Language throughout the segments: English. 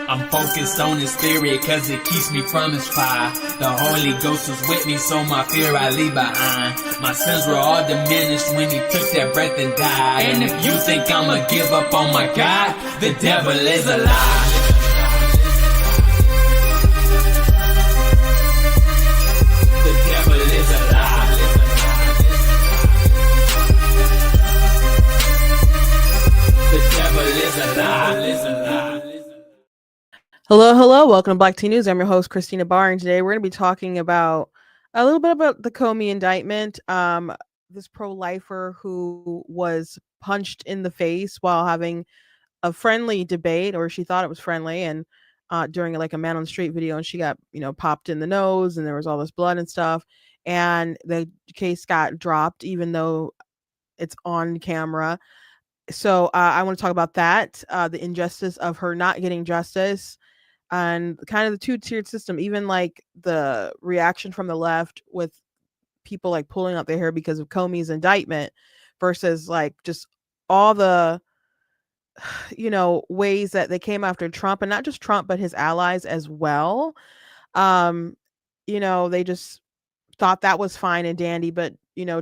I'm focused on his spirit cause it keeps me from his fire. The Holy Ghost was with me, so my fear I leave behind. My sins were all diminished when he took that breath and died. And if you think I'ma give up on my God, the devil is a lie. The devil is a lie. The devil is a lie. Hello. Welcome to Black Tea News. I'm your host, Christina Barr, and today we're going to be talking about a little bit about the Comey indictment. This pro-lifer who was punched in the face while having a friendly debate, or she thought it was friendly, and during like a man on the street video, and she got popped in the nose, and there was all this blood and stuff, and the case got dropped, even though it's on camera. So I want to talk about that, the injustice of her not getting justice, and kind of the two-tiered system, even like the reaction from the left with people like pulling out their hair because of Comey's indictment versus like just all the ways that they came after Trump, and not just Trump but his allies as well. They just thought that was fine and dandy, but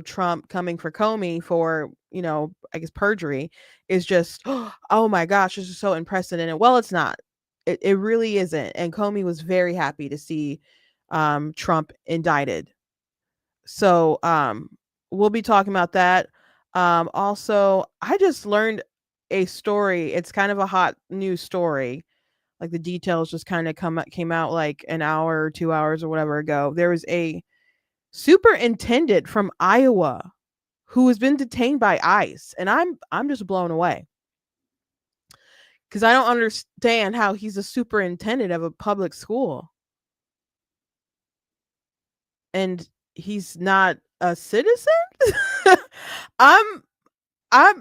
Trump coming for Comey for I guess perjury is just oh my gosh, this is so unprecedented. Well, it's not. It really isn't. And Comey was very happy to see Trump indicted. So we'll be talking about that. Also, I just learned a story. It's kind of a hot news story. Like the details just kind of came out like an hour or 2 hours or whatever ago. There was a superintendent from Iowa who has been detained by ICE, and I'm just blown away. Because I don't understand how he's a superintendent of a public school and he's not a citizen. I'm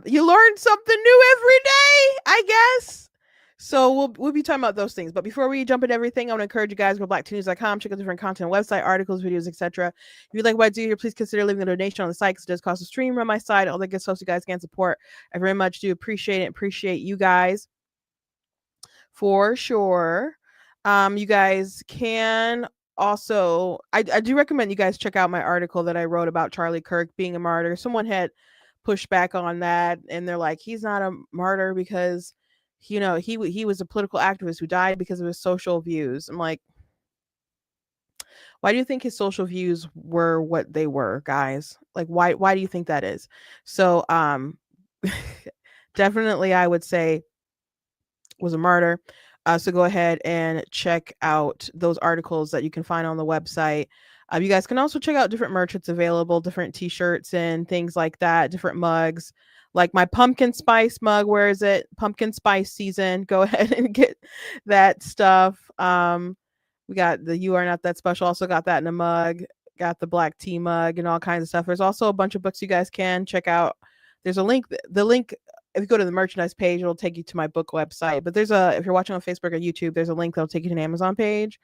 you learn something new every day, I guess. So we'll be talking about those things. But before we jump into everything, I want to encourage you guys to go to blacktnews.com, check out different content, website, articles, videos, etc. If you like what I do here, please consider leaving a donation on the site because it does cost a stream on my side. All that good stuff you guys can support. I very much do appreciate it. Appreciate you guys for sure. You guys can also, I do recommend you guys check out my article that I wrote about Charlie Kirk being a martyr. Someone had pushed back on that, and they're like, he's not a martyr because he was a political activist who died because of his social views. I'm like, why do you think his social views were what they were, guys? Like, why do you think that is? So definitely I would say was a martyr. So go ahead and check out those articles that you can find on the website. You guys can also check out different merch that's available, different t-shirts and things like that, different mugs, like my pumpkin spice mug. Where is it? Pumpkin spice season. Go ahead and get that stuff. We got the You Are Not That Special. Also got that in a mug. Got the black tea mug and all kinds of stuff. There's also a bunch of books you guys can check out. There's a link. The link, if you go to the merchandise page, it'll take you to my book website. But if you're watching on Facebook or YouTube, there's a link that'll take you to an Amazon page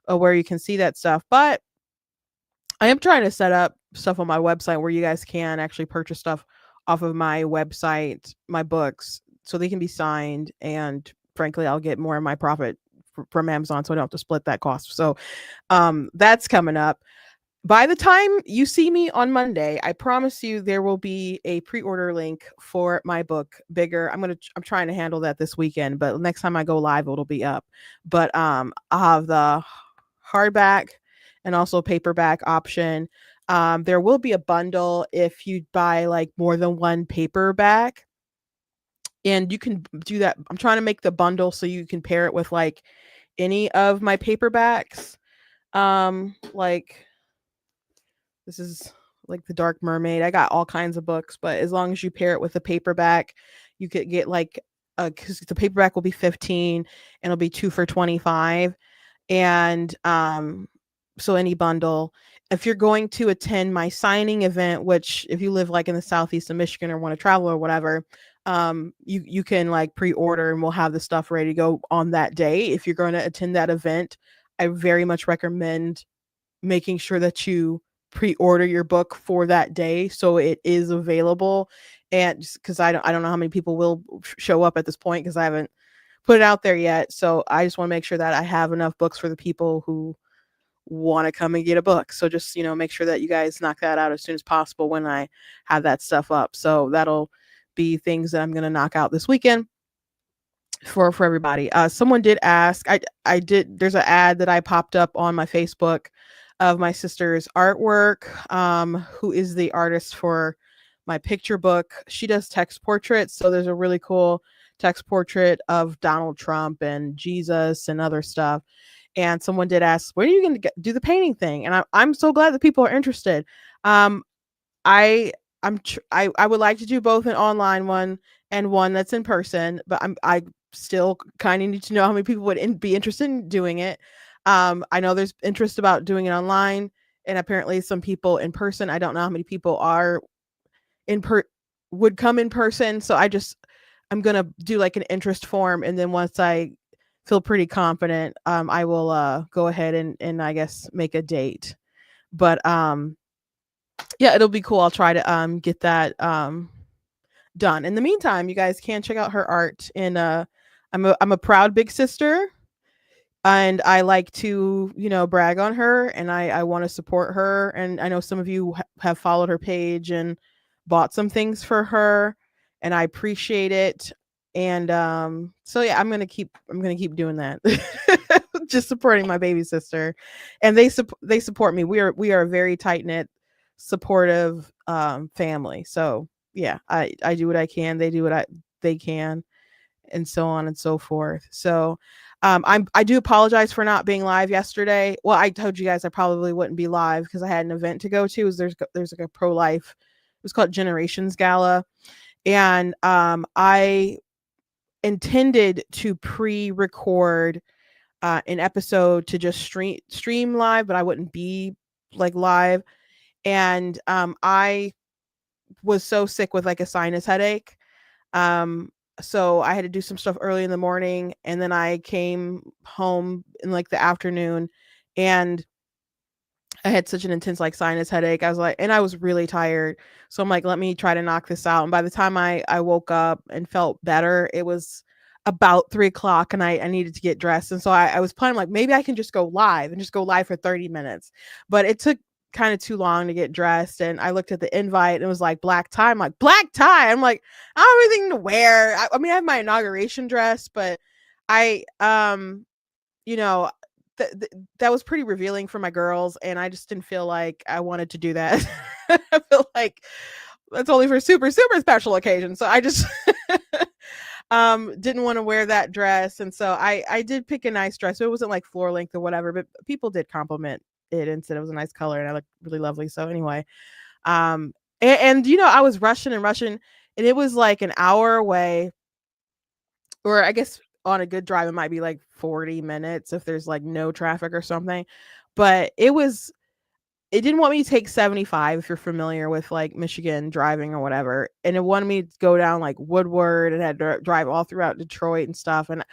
where you can see that stuff. But I am trying to set up stuff on my website where you guys can actually purchase stuff off of my website, my books, so they can be signed. And frankly, I'll get more of my profit from Amazon, so I don't have to split that cost. So that's coming up. By the time you see me on Monday, I promise you there will be a pre-order link for my book, Bigger. I'm trying to handle that this weekend, but next time I go live, it'll be up. But I'll have the hardback and also paperback option. There will be a bundle if you buy like more than one paperback, and you can do that. I'm trying to make the bundle so you can pair it with like any of my paperbacks. Like this is like The Dark Mermaid. I got all kinds of books, but as long as you pair it with a paperback, you could get like because the paperback will be 15 and it'll be 2 for 25. And so any bundle. If you're going to attend my signing event, which if you live like in the southeast of Michigan or want to travel or whatever, you can like pre-order and we'll have the stuff ready to go on that day. If you're going to attend that event, I very much recommend making sure that you pre-order your book for that day so it is available. And because I don't know how many people will show up at this point because I haven't put it out there yet. So I just want to make sure that I have enough books for the people who want to come and get a book. So just, make sure that you guys knock that out as soon as possible when I have that stuff up. So that'll be things that I'm going to knock out this weekend for everybody. Someone did ask, I did, there's an ad that I popped up on my Facebook of my sister's artwork, who is the artist for my picture book. She does text portraits. So there's a really cool text portrait of Donald Trump and Jesus and other stuff. And someone did ask, when are you going to do the painting thing? And I'm so glad that people are interested. I would like to do both an online one and one that's in person, but I still kind of need to know how many people would be interested in doing it. I know there's interest about doing it online, and apparently some people in person. I don't know how many people are would come in person. So I'm gonna do like an interest form, and then once I feel pretty confident, I will go ahead and I guess make a date. But yeah, it'll be cool. I'll try to get that done. In the meantime, you guys can check out her art. And I'm a proud big sister, and I like to brag on her, and I want to support her. And I know some of you have followed her page and bought some things for her, and I appreciate it. And so yeah, I'm gonna keep doing that. Just supporting my baby sister, and they support me. We are a very tight knit, supportive family. So yeah, I do what I can, they do what they can, and so on and so forth. So I do apologize for not being live yesterday. Well, I told you guys I probably wouldn't be live because I had an event to go to. There's like a pro-life, it was called Generations Gala, and I intended to pre-record an episode to just stream live, but I wouldn't be like live. And I was so sick with like a sinus headache. So I had to do some stuff early in the morning, and then I came home in like the afternoon, and I had such an intense like sinus headache. I was like, and I was really tired. So I'm like, let me try to knock this out. And by the time I woke up and felt better, it was about 3 o'clock, and I needed to get dressed. And so I was planning like, maybe I can just go live for 30 minutes. But it took kind of too long to get dressed. And I looked at the invite, and it was like black tie. I'm like, black tie. I'm like, I don't have anything to wear. I mean, I have my inauguration dress, but I, you know, that was pretty revealing for my girls, and I just didn't feel like I wanted to do that. I feel like that's only for super special occasions. So I just didn't want to wear that dress. And so I did pick a nice dress. So it wasn't like floor length or whatever, but people did compliment it and said it was a nice color, and I looked really lovely. So anyway, and I was rushing, and it was like an hour away, or I guess on a good drive it might be like 40 minutes if there's like no traffic or something. But it didn't want me to take 75, if you're familiar with like Michigan driving or whatever, and it wanted me to go down like Woodward, and had to drive all throughout Detroit and stuff. And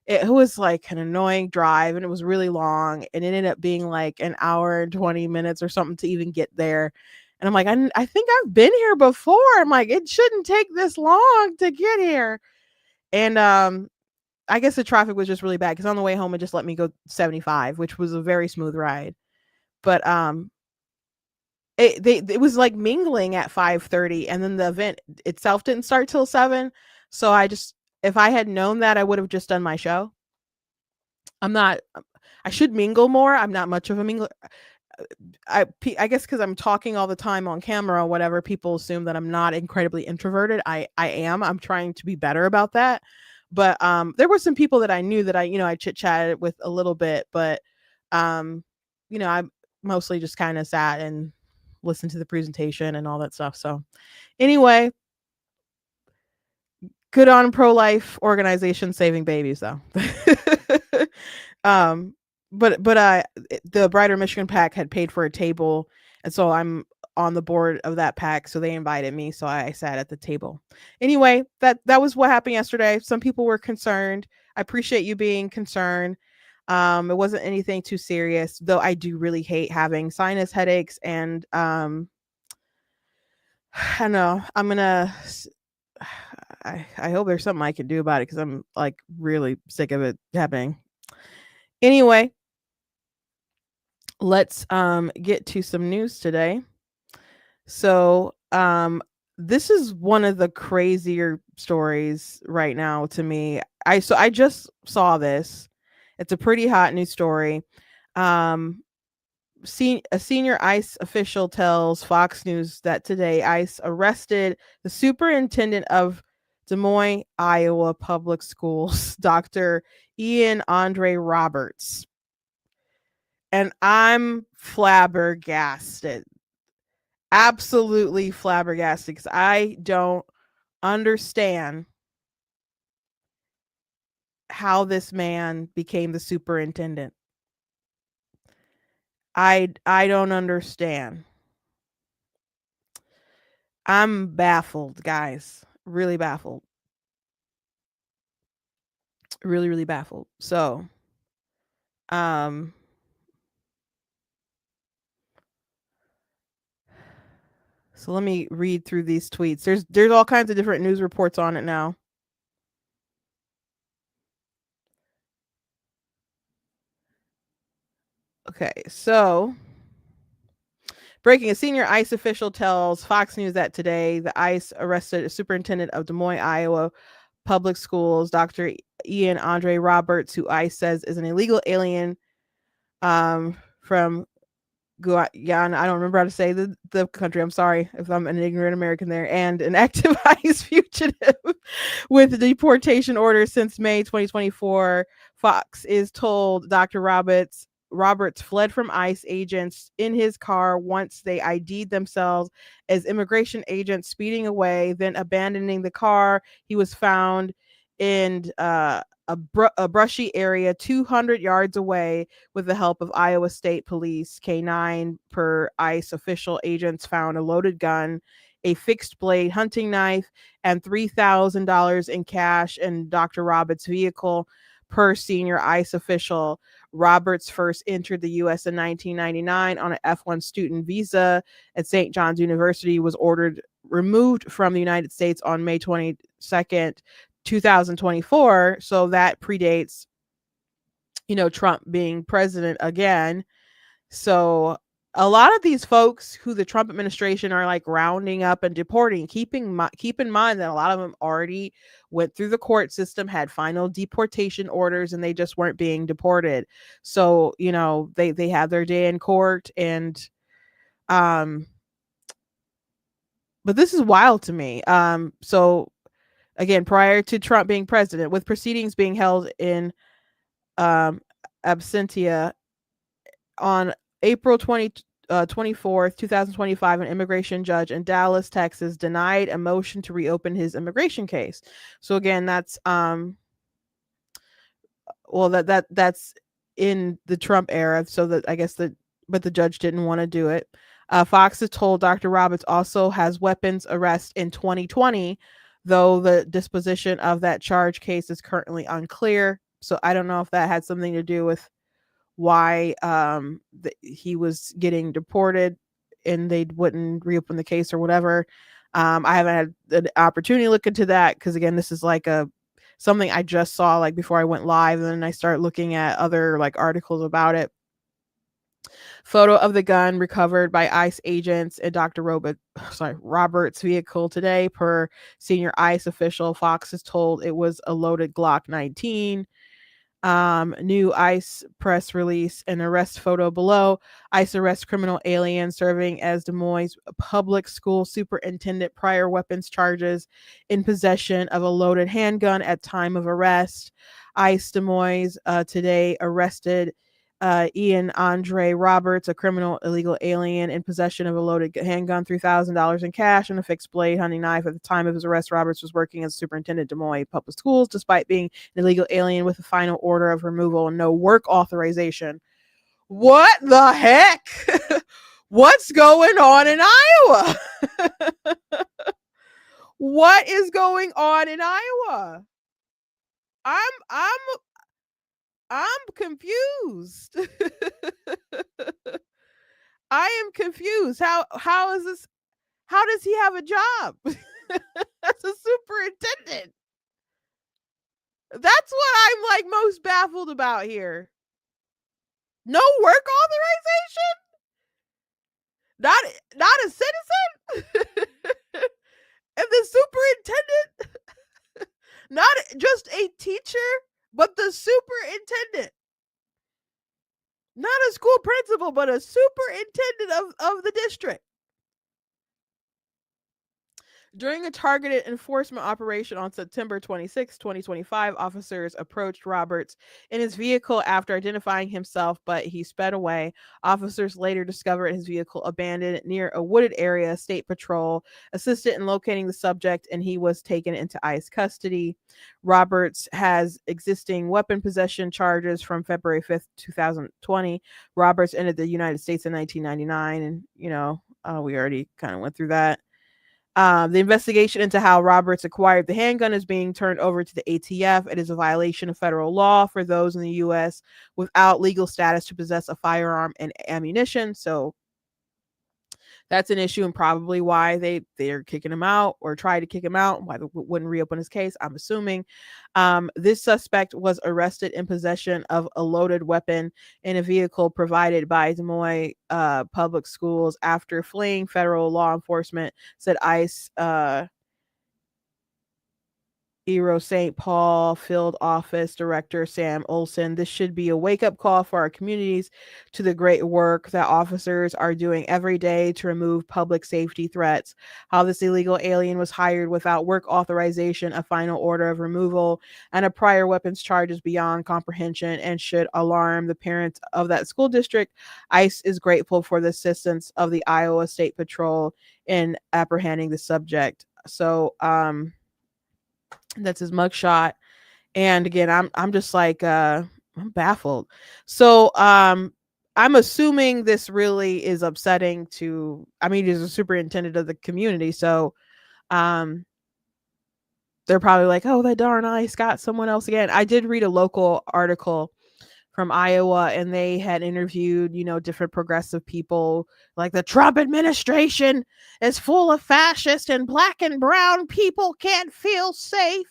it was like an annoying drive, and it was really long, and it ended up being like an hour and 20 minutes or something to even get there. And I'm like, I think I've been here before. I'm like, it shouldn't take this long to get here. And I guess the traffic was just really bad, because on the way home it just let me go 75, which was a very smooth ride. But it was like mingling at 5:30, and then the event itself didn't start till 7. So if I had known that, I would have just done my show. I should mingle more. I'm not much of a mingler. I guess because I'm talking all the time on camera or whatever, people assume that I'm not incredibly introverted. I am. I'm trying to be better about that. But there were some people that I knew that I chit chatted with a little bit, but I mostly just kind of sat and listened to the presentation and all that stuff. So anyway, good on pro-life organization saving babies though. But the Brighter Michigan PAC had paid for a table, and so I'm on the board of that PAC, so they invited me, so I sat at the table. Anyway, that was what happened yesterday. Some people were concerned. I appreciate you being concerned. It wasn't anything too serious, though I do really hate having sinus headaches, and I don't know, I hope there's something I can do about it because I'm like really sick of it happening. Anyway, let's get to some news today. So this is one of the crazier stories right now to me. I just saw this. It's a pretty hot news story. Um a senior ICE official tells Fox News that today ICE arrested the superintendent of Des Moines, Iowa public schools, Dr. Ian Andre Roberts. And I'm flabbergasted. Absolutely flabbergasted because I don't understand how this man became the superintendent. I don't understand. I'm baffled, guys. Really baffled. Really, really baffled. Um so let me read through these tweets. There's all kinds of different news reports on it now. Okay, so breaking, a senior ICE official tells Fox News that today the ICE arrested a superintendent of Des Moines, Iowa public schools, Dr. Ian Andre Roberts, who ICE says is an illegal alien from Guyana. I don't remember how to say the country. I'm sorry if I'm an ignorant American there. And an active ICE fugitive with deportation orders since May 2024. Fox is told Dr. Roberts fled from ICE agents in his car once they ID'd themselves as immigration agents, speeding away, then abandoning the car. He was found in a brushy area 200 yards away with the help of Iowa State Police. K9 per ICE official agents found a loaded gun, a fixed blade hunting knife, and $3,000 in cash in Dr. Roberts' vehicle. Per senior ICE official, Roberts first entered the U.S. in 1999 on an F1 student visa at St. John's University, was removed from the United States on May 22nd, 2024. So that predates, Trump being president again. So a lot of these folks who the Trump administration are like rounding up and deporting, keep in mind that a lot of them already went through the court system, had final deportation orders, and they just weren't being deported. So, they have their day in court. And but this is wild to me. So again, prior to Trump being president, with proceedings being held in absentia on April 24th, 2025, an immigration judge in Dallas, Texas, denied a motion to reopen his immigration case. So again, that's that's in the Trump era. So that I guess but the judge didn't want to do it. Fox has told Dr. Roberts also has weapons arrest in 2020, though the disposition of that charge case is currently unclear. So I don't know if that had something to do with why he was getting deported and they wouldn't reopen the case or whatever. I haven't had the opportunity to look into that because again, this is like something I just saw like before I went live, and then I start looking at other like articles about it. Photo of the gun recovered by ICE agents in Dr. Roberts' vehicle today. Per senior ICE official, Fox is told it was a loaded Glock 19. New ICE press release and arrest photo below. ICE arrest criminal alien serving as Des Moines public school superintendent, prior weapons charges, in possession of a loaded handgun at time of arrest. ICE Des Moines today arrested Ian Andre Roberts, a criminal illegal alien, in possession of a loaded handgun, $3,000 in cash, and a fixed blade hunting knife. At the time of his arrest, Roberts was working as superintendent Des Moines Public Schools, despite being an illegal alien with a final order of removal and no work authorization. What the heck? What's going on in Iowa? What is going on in Iowa? I'm confused. I am confused. How is this? How does he have a job? That's as a superintendent. That's what I'm like most baffled about here. No work authorization? Not a citizen? And the superintendent, not just a teacher, but the superintendent. Not a school principal, but a superintendent of the district. During a targeted enforcement operation on September 26, 2025, officers approached Roberts in his vehicle after identifying himself, but he sped away. Officers later discovered his vehicle abandoned near a wooded area. State Patrol assisted in locating the subject, and he was taken into ICE custody. Roberts has existing weapon possession charges from February 5th, 2020. Roberts entered the United States in 1999, and, we already kind of went through that. The investigation into how Roberts acquired the handgun is being turned over to the ATF. It is a violation of federal law for those in the U.S. without legal status to possess a firearm and ammunition. So that's an issue, and probably why they're kicking him out or tried to kick him out. Why they wouldn't reopen his case, I'm assuming. This suspect was arrested in possession of a loaded weapon in a vehicle provided by Des Moines Public Schools after fleeing federal law enforcement, said ICE Eero St. Paul Field Office Director Sam Olson. This should be a wake-up call for our communities to the great work that officers are doing every day to remove public safety threats. How this illegal alien was hired without work authorization, a final order of removal, and a prior weapons charge is beyond comprehension and should alarm the parents of that school district. ICE is grateful for the assistance of the Iowa State Patrol in apprehending the subject. So, that's his mugshot. And again, I'm just like I'm baffled. So I'm assuming this really is upsetting to, he's a superintendent of the community, so they're probably like, oh, that darn ICE got someone else again. I did read a local article from Iowa, and they had interviewed, different progressive people, like the Trump administration is full of fascists and black and brown people can't feel safe.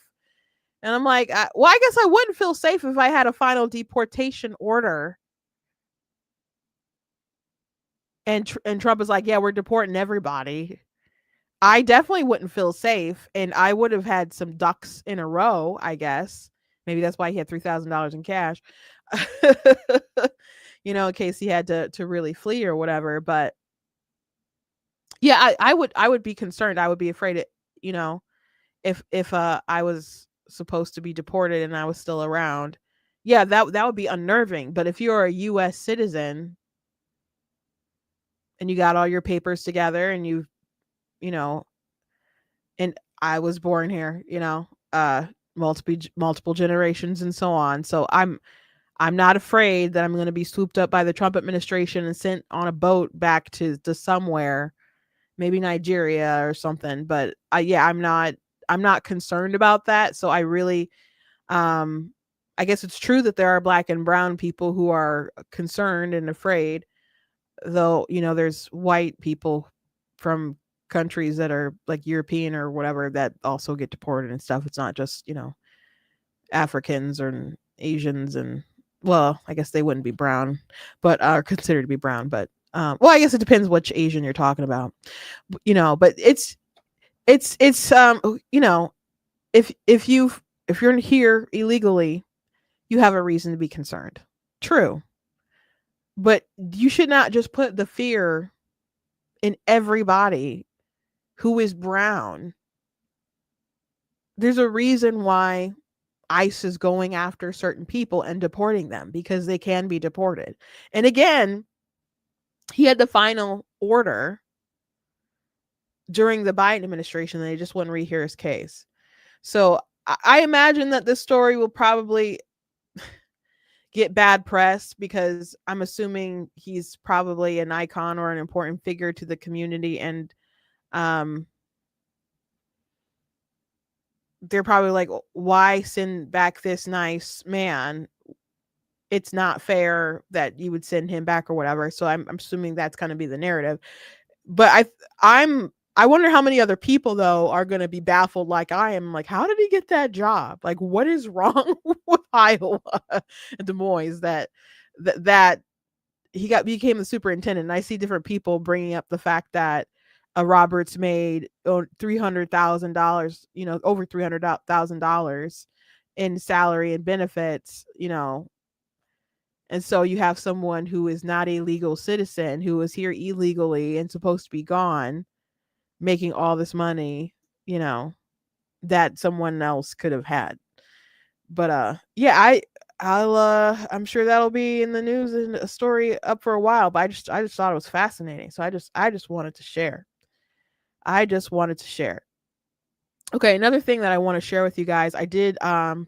And I'm like, I guess I wouldn't feel safe if I had a final deportation order. And Trump is like, yeah, we're deporting everybody. I definitely wouldn't feel safe, and I would have had some ducks in a row, I guess. Maybe that's why he had $3,000 in cash, in case he had to really flee or whatever. But yeah, I would be concerned. I would be afraid if I was supposed to be deported and I was still around. Yeah, that would be unnerving. But if you're a US citizen and you got all your papers together and and I was born here, multiple generations and so on. So I'm not afraid that I'm going to be swooped up by the Trump administration and sent on a boat back to somewhere, maybe Nigeria or something. But I'm not concerned about that. So I really, I guess it's true that there are black and brown people who are concerned and afraid, though, there's white people from countries that are like European or whatever that also get deported and stuff. It's not just, Africans or Asians, and well, I guess they wouldn't be brown, but are considered to be brown. But well, I guess it depends which Asian you're talking about, but it's if you're here illegally, you have a reason to be concerned. True. But you should not just put the fear in everybody who is brown. There's a reason why ICE is going after certain people and deporting them, because they can be deported. And again, he had the final order during the Biden administration, and they just wouldn't rehear his case. So I imagine that this story will probably get bad press, because I'm assuming he's probably an icon or an important figure to the community, and they're probably like, why send back this nice man? It's not fair that you would send him back or whatever. So I'm assuming that's going to be the narrative. But I wonder how many other people though are going to be baffled like I am. Like, how did he get that job? Like, what is wrong with Iowa and Des Moines that he became the superintendent? And I see different people bringing up the fact that Roberts made $300,000, over $300,000 in salary and benefits, and so you have someone who is not a legal citizen, who is here illegally and supposed to be gone, making all this money, you know, that someone else could have had. But yeah, I'm sure that'll be in the news and a story up for a while, but I just thought it was fascinating. So I just wanted to share. I just wanted to share. Okay, another thing that I want to share with you guys, I did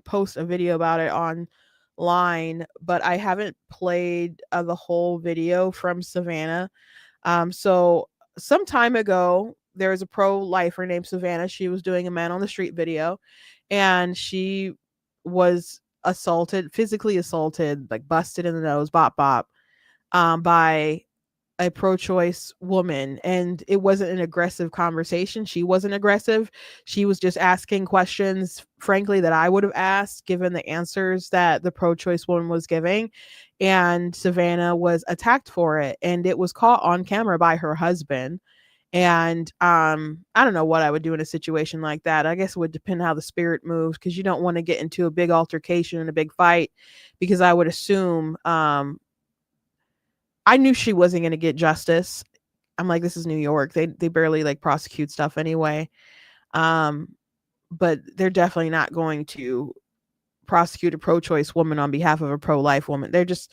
post a video about it online, but I haven't played the whole video from Savannah. So some time ago, there was a pro-lifer named Savannah. She was doing a man on the street video, and she was assaulted, physically assaulted, like busted in the nose, bop bop, by a pro-choice woman. And it wasn't an aggressive conversation. She wasn't aggressive. She was just asking questions, frankly, that I would have asked given the answers that the pro-choice woman was giving. And Savannah was attacked for it, and it was caught on camera by her husband. And I don't know what I would do in a situation like that. I guess it would depend how the spirit moves, because you don't want to get into a big altercation and a big fight, because I would assume I knew she wasn't going to get justice. I'm like, this is New York. They barely like prosecute stuff anyway. But they're definitely not going to prosecute a pro-choice woman on behalf of a pro-life woman. They're just,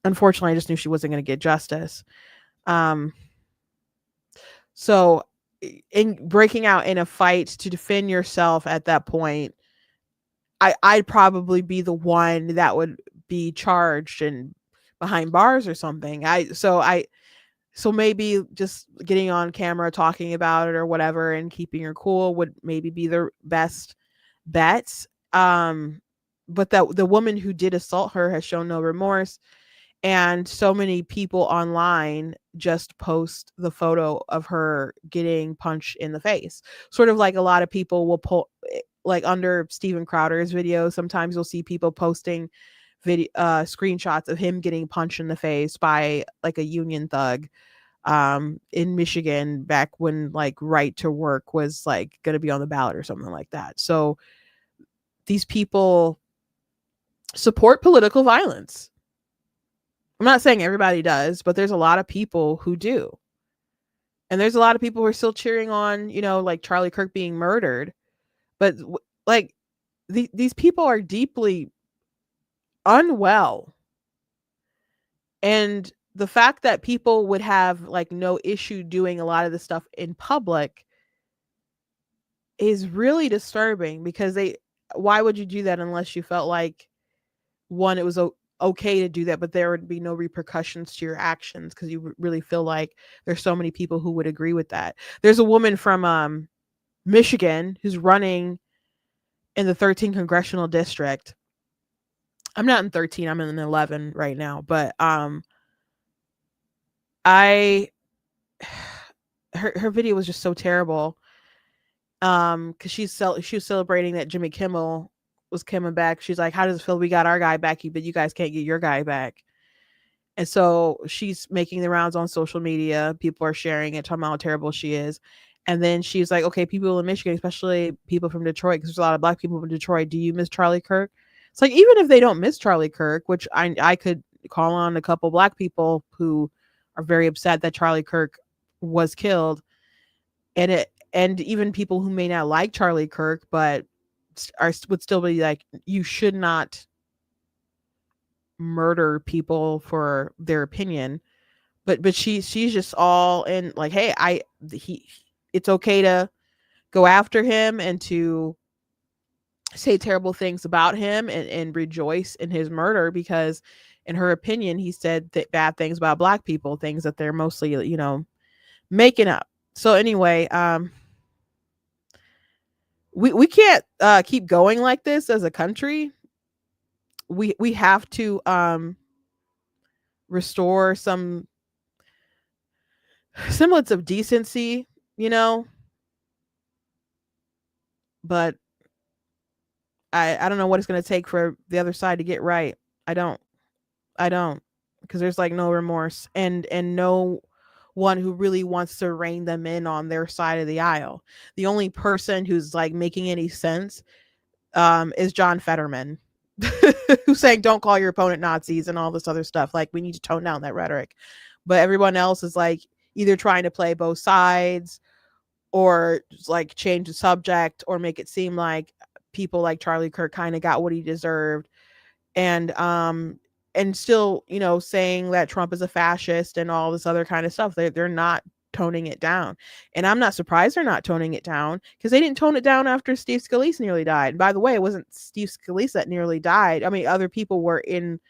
unfortunately, I just knew she wasn't going to get justice. So in breaking out in a fight to defend yourself at that point, I'd probably be the one that would be charged and behind bars or something. So maybe just getting on camera talking about it or whatever and keeping her cool would maybe be the best bet. But the woman who did assault her has shown no remorse, and so many people online just post the photo of her getting punched in the face, sort of like a lot of people will pull, like under Steven Crowder's video, sometimes you'll see people posting video screenshots of him getting punched in the face by like a union thug in Michigan back when like right to work was like going to be on the ballot or something like that. So these people support political violence. I'm not saying everybody does, but there's a lot of people who do. And there's a lot of people who are still cheering on, like Charlie Kirk being murdered. But like these people are deeply unwell. And the fact that people would have like no issue doing a lot of this stuff in public is really disturbing, because why would you do that unless you felt like, one, it was okay to do that, but there would be no repercussions to your actions, because you really feel like there's so many people who would agree with that. There's a woman from Michigan who's running in the 13th congressional district. I'm not in 13, I'm in 11 right now, but her video was just so terrible, because she was celebrating that Jimmy Kimmel was coming back. She's like, how does it feel? We got our guy back, but you guys can't get your guy back. And so she's making the rounds on social media. People are sharing it, talking about how terrible she is. And then she's like, okay, people in Michigan, especially people from Detroit, because there's a lot of Black people from Detroit, do you miss Charlie Kirk? It's like, even if they don't miss Charlie Kirk, which I could call on a couple Black people who are very upset that Charlie Kirk was killed, and even people who may not like Charlie Kirk, but would still be like, you should not murder people for their opinion. But she's just all in, like, hey, it's okay to go after him and to say terrible things about him and rejoice in his murder, because in her opinion he said bad things about Black people, things that they're mostly making up. So anyway, we can't keep going like this as a country. We have to restore some semblance of decency you know, but I don't know what it's going to take for the other side to get right. I don't. I don't, because there's like no remorse and no one who really wants to rein them in on their side of the aisle. The only person who's like making any sense is John Fetterman, who's saying don't call your opponent Nazis and all this other stuff. Like, we need to tone down that rhetoric. But everyone else is like either trying to play both sides or just like change the subject or make it seem like people like Charlie Kirk kind of got what he deserved, and still, you know, saying that Trump is a fascist and all this other kind of stuff. They're not toning it down. And I'm not surprised they're not toning it down, because they didn't tone it down after Steve Scalise nearly died. And by the way, it wasn't Steve Scalise that nearly died. I mean, other people were in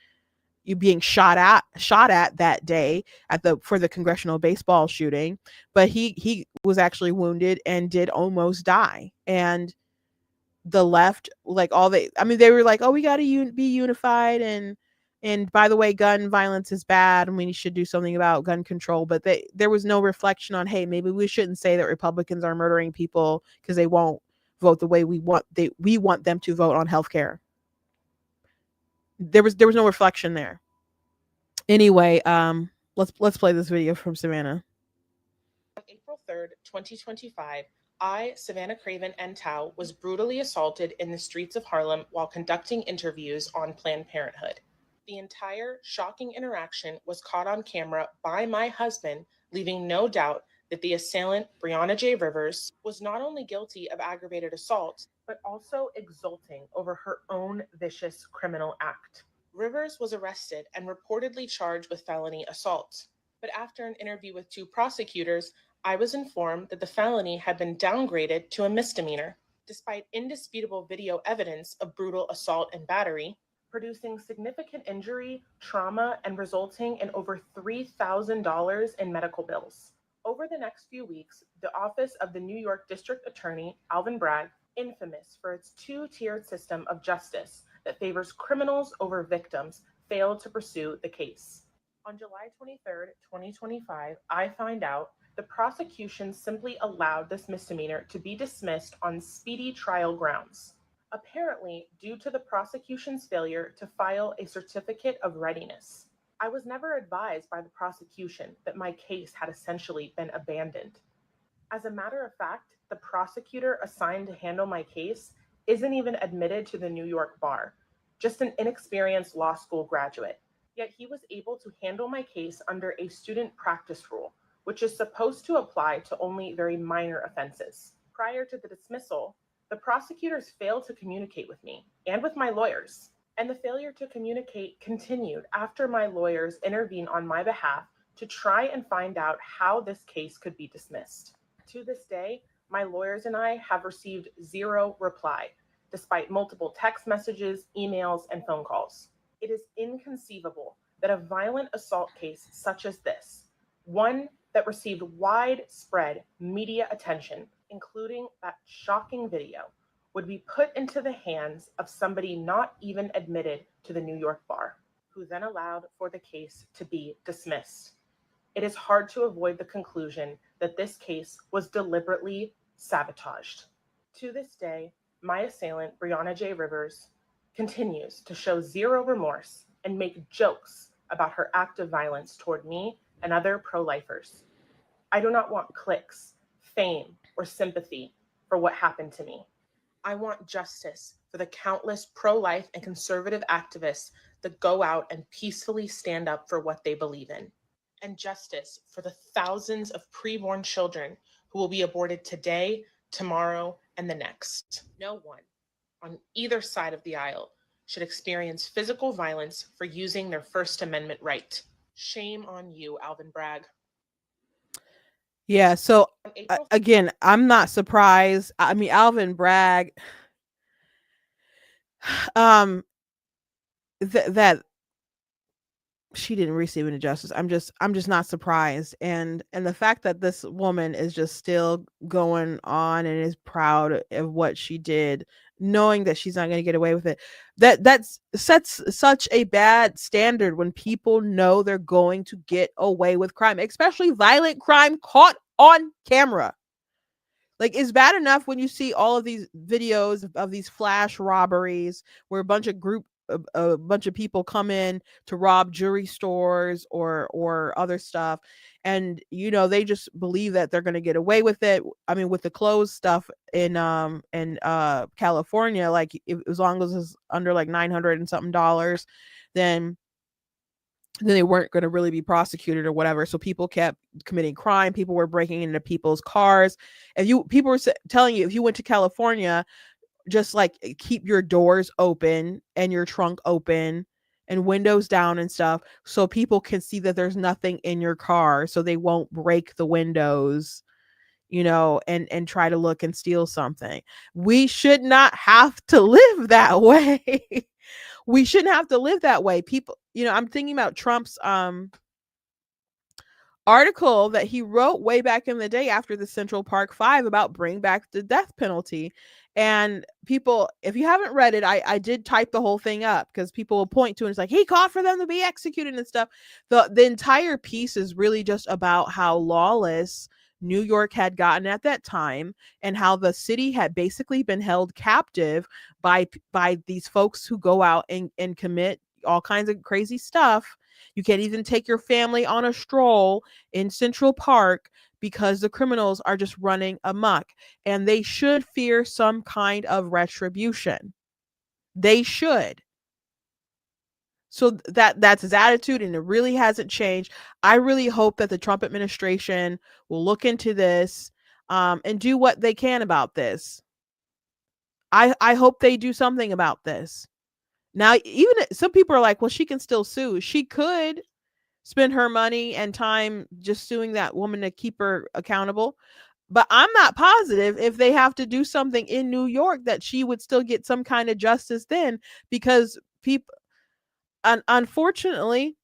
you being shot at that day at the for the congressional baseball shooting, but he was actually wounded and did almost die. And the left, like, all they I mean, they were like, oh, we got to be unified, and by the way, gun violence is bad and we should do something about gun control. But there was no reflection on, hey, maybe we shouldn't say that Republicans are murdering people because they won't vote the way we want them to vote on healthcare. There was no reflection there. Anyway, let's play this video from Savannah. On April 3rd, 2025, I, Savannah Craven Entau, was brutally assaulted in the streets of Harlem while conducting interviews on Planned Parenthood. The entire shocking interaction was caught on camera by my husband, leaving no doubt that the assailant, Breonna J. Rivers, was not only guilty of aggravated assault, but also exulting over her own vicious criminal act. Rivers was arrested and reportedly charged with felony assault. But after an interview with 2 prosecutors, I was informed that the felony had been downgraded to a misdemeanor. Despite indisputable video evidence of brutal assault and battery, producing significant injury, trauma, and resulting in over $3,000 in medical bills. Over the next few weeks, the Office of the New York District Attorney, Alvin Bragg, infamous for its 2-tiered system of justice that favors criminals over victims, failed to pursue the case. On July 23rd, 2025, I find out the prosecution simply allowed this misdemeanor to be dismissed on speedy trial grounds, apparently due to the prosecution's failure to file a certificate of readiness. I was never advised by the prosecution that my case had essentially been abandoned. As a matter of fact, the prosecutor assigned to handle my case isn't even admitted to the New York bar, just an inexperienced law school graduate. Yet he was able to handle my case under a student practice rule, which is supposed to apply to only very minor offenses. Prior to the dismissal, the prosecutors failed to communicate with me and with my lawyers, and the failure to communicate continued after my lawyers intervened on my behalf to try and find out how this case could be dismissed. To this day, my lawyers and I have received 0 reply, despite multiple text messages, emails, and phone calls. It is inconceivable that a violent assault case such as this, one that received widespread media attention, including that shocking video, would be put into the hands of somebody not even admitted to the New York bar, who then allowed for the case to be dismissed. It is hard to avoid the conclusion that this case was deliberately sabotaged. To this day, my assailant, Breonna J. Rivers, continues to show 0 remorse and make jokes about her act of violence toward me and other pro-lifers. I do not want clicks, fame, or sympathy for what happened to me. I want justice for the countless pro-life and conservative activists that go out and peacefully stand up for what they believe in. And justice for the thousands of preborn children who will be aborted today, tomorrow, and the next. No one on either side of the aisle should experience physical violence for using their First Amendment right. Shame on you, Alvin Bragg. Yeah, so again, I'm not surprised. I mean, Alvin Bragg, that she didn't receive any justice. I'm just not surprised. And the fact that this woman is just still going on and is proud of what she did, knowing that she's not going to get away with it, that sets such a bad standard when people know they're going to get away with crime, especially violent crime caught on camera. Like, it's bad enough when you see all of these videos of these flash robberies where a bunch of people come in to rob jewelry stores or other stuff, and they just believe that they're going to get away with it. I mean, with the clothes stuff in California, like, if, as long as it's under like 900 and something dollars, then they weren't going to really be prosecuted or whatever. So people kept committing crime. People were breaking into people's cars. People were telling you, if you went to California, just like keep your doors open and your trunk open and windows down and stuff, so people can see that there's nothing in your car, so they won't break the windows, and try to look and steal something. We should not have to live that way. We shouldn't have to live that way. People, I'm thinking about Trump's article that he wrote way back in the day after the Central Park Five about bring back the death penalty. And people, if you haven't read it, I did type the whole thing up because people will point to it. And it's like, he called for them to be executed and stuff. The entire piece is really just about how lawless New York had gotten at that time, and how the city had basically been held captive by these folks who go out and commit all kinds of crazy stuff. You can't even take your family on a stroll in Central Park because the criminals are just running amok, and they should fear some kind of retribution. They should. So that's his attitude, and it really hasn't changed. I really hope that the Trump administration will look into this and do what they can about this. I hope they do something about this. Now, even some people are like, well, she can still sue. She could spend her money and time just suing that woman to keep her accountable. But I'm not positive if they have to do something in New York that she would still get some kind of justice then, because people, unfortunately,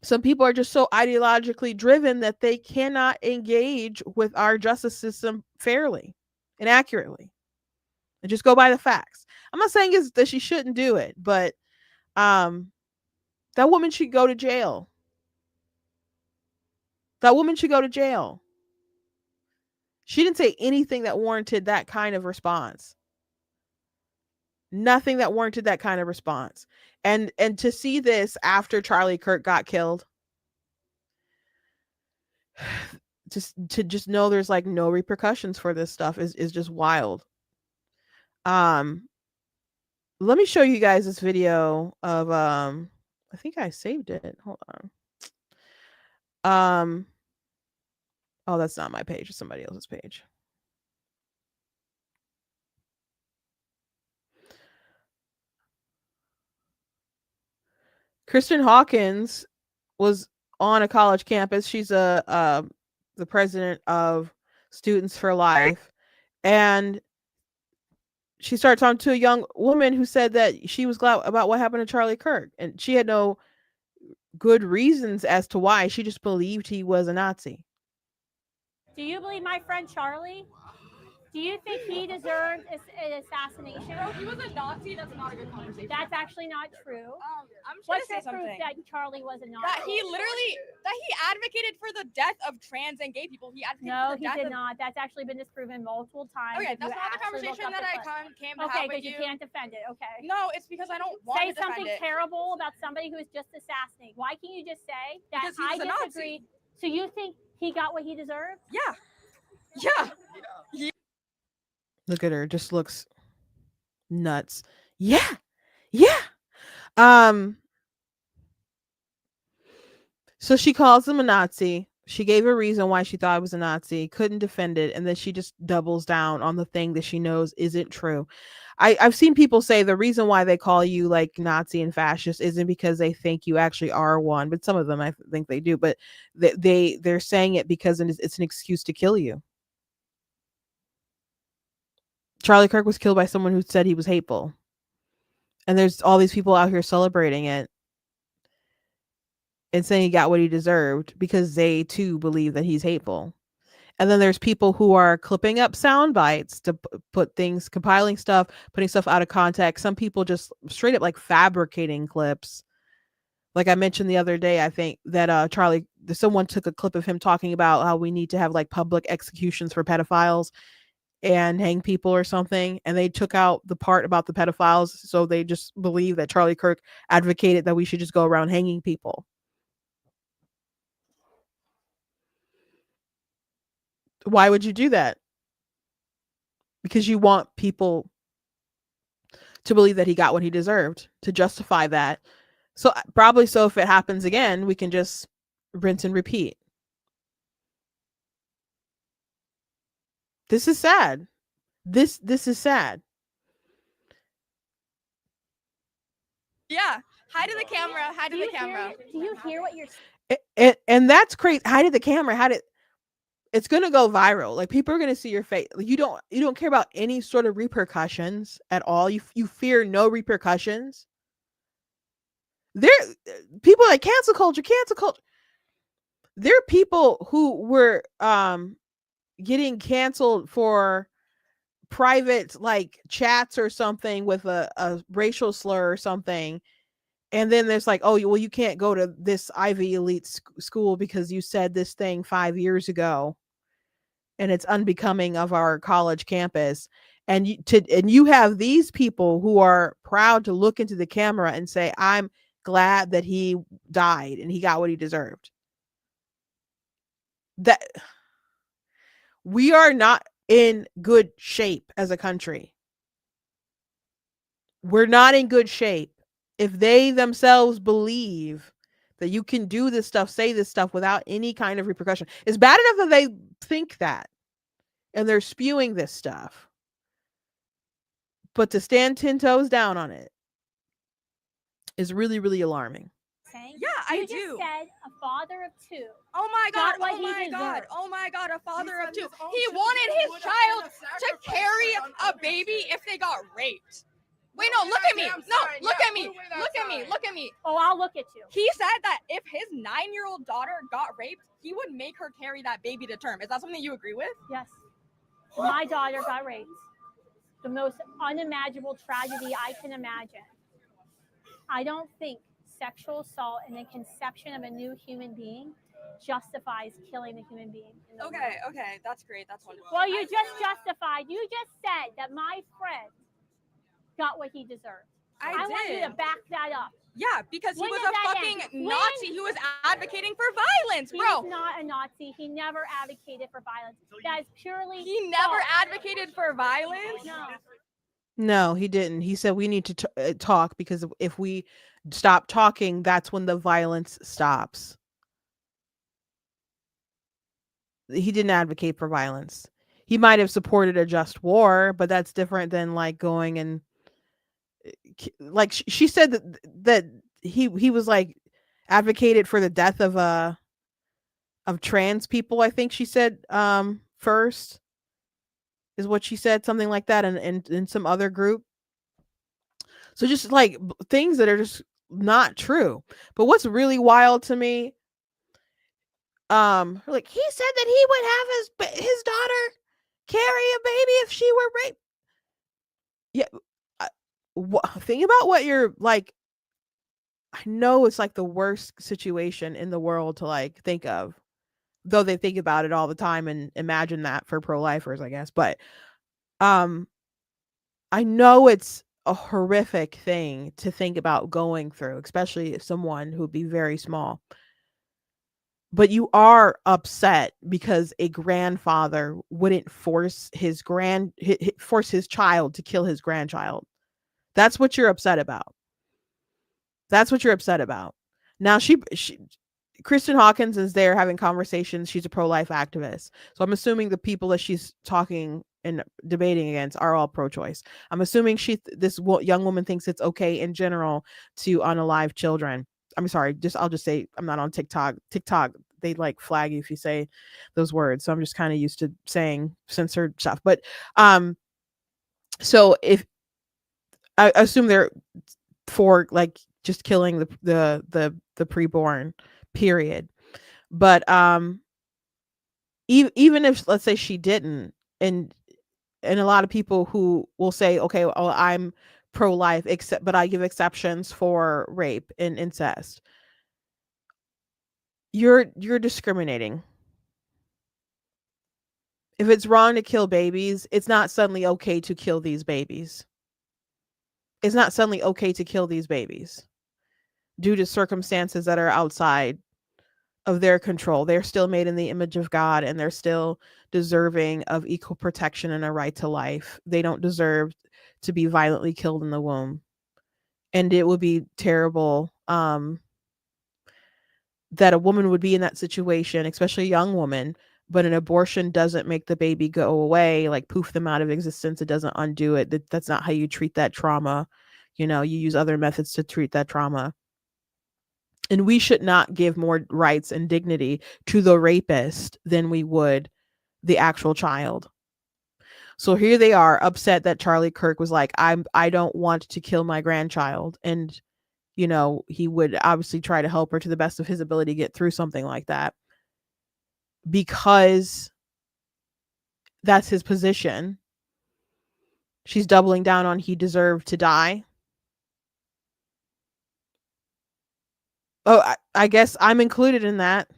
some people are just so ideologically driven that they cannot engage with our justice system fairly and accurately and just go by the facts. I'm not saying that she shouldn't do it, but that woman should go to jail. That woman should go to jail. She didn't say anything that warranted that kind of response. Nothing that warranted that kind of response. And to see this after Charlie Kirk got killed, just know there's like no repercussions for this stuff is just wild. Let me show you guys this video of I think I saved it. Hold on. Oh, that's not my page, it's somebody else's page. Kristen Hawkins was on a college campus. She's the president of Students for Life, and she started talking to a young woman who said that she was glad about what happened to Charlie Kirk, and she had no good reasons as to why. She just believed he was a Nazi. Do you believe my friend Charlie? Do you think he deserved an assassination? Bro, he was a Nazi. That's not a good conversation. That's actually not true. I'm just What's gonna say the proof something. that Charlie was a Nazi? That he advocated for the death of trans and gay people. He advocated No, for the he death did of... not. That's actually been disproven multiple times. Okay, if that's you not the actually look conversation up that the I clip. came to Okay, have with because you can't defend it. Okay. No, it's because I don't want Say to defend something it. terrible about somebody who was just assassinated. Why can't you just say that Because he I was a disagree? Nazi. So you think he got what he deserved? Yeah. Look at her, just looks nuts. Yeah. So she calls him a Nazi. She gave a reason why she thought it was a Nazi, couldn't defend it, and then she just doubles down on the thing that she knows isn't true. I've seen people say the reason why they call you like Nazi and fascist isn't because they think you actually are one, but some of them I think they do, but they're saying it because it's an excuse to kill you. Charlie Kirk was killed by someone who said he was hateful. And there's all these people out here celebrating it and saying he got what he deserved because they too believe that he's hateful. And then there's people who are clipping up sound bites to put things, compiling stuff, putting stuff out of context. Some people just straight up like fabricating clips Like I mentioned the other day, I think that someone took a clip of him talking about how we need to have like public executions for pedophiles and hang people or something, and they took out the part about the pedophiles, so they just believe that Charlie Kirk advocated that we should just go around hanging people. Why would you do that? Because you want people to believe that he got what he deserved, to justify that. So probably so if it happens again, we can just rinse and repeat. This is sad. This is sad. Yeah. Hi to the camera. Hi to the camera. Do you hear what you're And that's crazy. Hide the camera. It's gonna go viral. Like people are gonna see your face. Like, you don't care about any sort of repercussions at all. You fear no repercussions. There, people like cancel culture. There are people who were getting canceled for private like chats or something with a racial slur or something. And then there's like, oh, well, you can't go to this Ivy elite school because you said this thing 5 years ago and it's unbecoming of our college campus. And you have these people who are proud to look into the camera and say, I'm glad that he died and he got what he deserved. That we are not in good shape as a country. We're not in good shape. If they themselves believe that you can do this stuff, say this stuff without any kind of repercussion, it's bad enough that they think that and they're spewing this stuff. But to stand 10 toes down on it is really, really alarming. Yeah, I you do. Just said a father of two. Oh my god! Got what Oh he my god! deserved. Oh my god! A father of two. He wanted his child to carry a baby if they got raped. Wait, no, look at me. No, look at me. Look at me. Look at me. Oh, I'll look at you. He said that if his 9-year-old daughter got raped, he would make her carry that baby to term. Is that something you agree with? Yes. My daughter got raped. The most unimaginable tragedy I can imagine. I don't think sexual assault and the conception of a new human being justifies killing a human being. Okay, okay, that's great. That's wonderful. Well, you just said that my friend got what he deserved. I want you to back that up. Yeah, because he When was did a that fucking end? Nazi. He was advocating for violence, He bro. was not a Nazi. He never advocated for violence. That is purely He never false. advocated for violence. No, he didn't. He said we need to talk because if we stop talking, that's when the violence stops. He didn't advocate for violence. He might have supported a just war, but that's different than like going and like she said that he was like advocated for the death of trans people. I think she said first is what she said, something like that, and in some other group. So just like things that are just not true. But what's really wild to me, like he said that he would have his daughter carry a baby if she were raped. Yeah, think about what you're like. I know it's like the worst situation in the world to like think of, though they think about it all the time and imagine that for pro-lifers, I guess. But I know it's a horrific thing to think about going through, especially if someone who would be very small. But you are upset because a grandfather wouldn't force his child to kill his grandchild. That's what you're upset about. That's what you're upset about. Now Kristen Hawkins is there having conversations. She's a pro-life activist. So I'm assuming the people that she's talking and debating against are all pro-choice. I'm assuming this young woman thinks it's okay in general to unalive children. I'm sorry, I'll just say I'm not on TikTok. TikTok, they like flag you if you say those words. So I'm just kind of used to saying censored stuff. But so if I assume they're for like just killing the preborn, period. But even if, let's say, she didn't, and a lot of people who will say, okay, well, I'm pro-life, but I give exceptions for rape and incest. you're discriminating. If it's wrong to kill babies, it's not suddenly okay to kill these babies. It's not suddenly okay to kill these babies due to circumstances that are outside of their control. They're still made in the image of God, and they're still deserving of equal protection and a right to life. They don't deserve to be violently killed in the womb. And it would be terrible that a woman would be in that situation, especially a young woman, but an abortion doesn't make the baby go away, like poof them out of existence. It doesn't undo it. That's not how you treat that trauma. You use other methods to treat that trauma. And we should not give more rights and dignity to the rapist than we would the actual child. So here they are, upset that Charlie Kirk was like, I don't want to kill my grandchild. And, he would obviously try to help her to the best of his ability to get through something like that, because that's his position. She's doubling down on he deserved to die. Oh, I guess I'm included in that.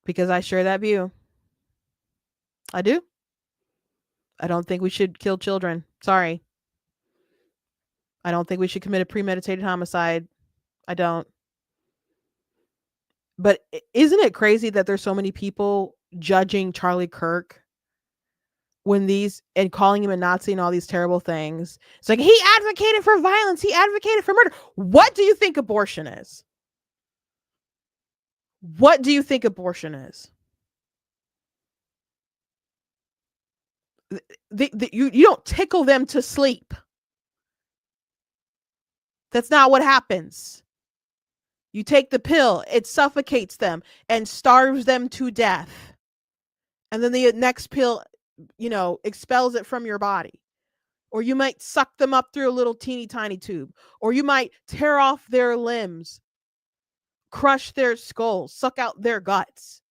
Because I share that view. I do. I don't think we should kill children. Sorry. I don't think we should commit a premeditated homicide. I don't. But isn't it crazy that there's so many people judging Charlie Kirk and calling him a Nazi and all these terrible things? It's like, he advocated for violence. He advocated for murder. What do you think abortion is? What do you think abortion is? You don't tickle them to sleep. That's not what happens. You take the pill, it suffocates them and starves them to death. And then the next pill, expels it from your body. Or you might suck them up through a little teeny tiny tube. Or you might tear off their limbs, crush their skulls, suck out their guts,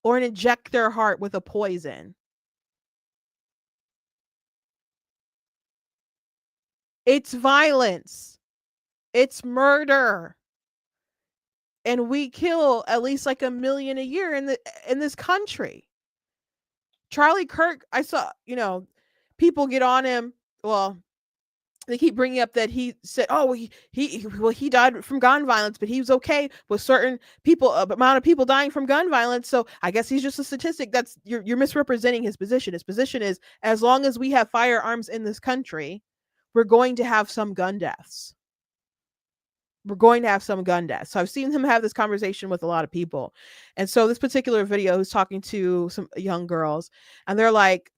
or inject their heart with a poison. It's violence. It's murder. And we kill at least like 1 million a year in this country. Charlie Kirk, I saw, people get on him. Well, they keep bringing up that he said, oh, he died from gun violence, but he was okay with certain people, amount of people dying from gun violence. So I guess he's just a statistic. You're misrepresenting his position. His position is, as long as we have firearms in this country, we're going to have some gun deaths. So I've seen him have this conversation with a lot of people. And so this particular video, he's talking to some young girls, and they're like,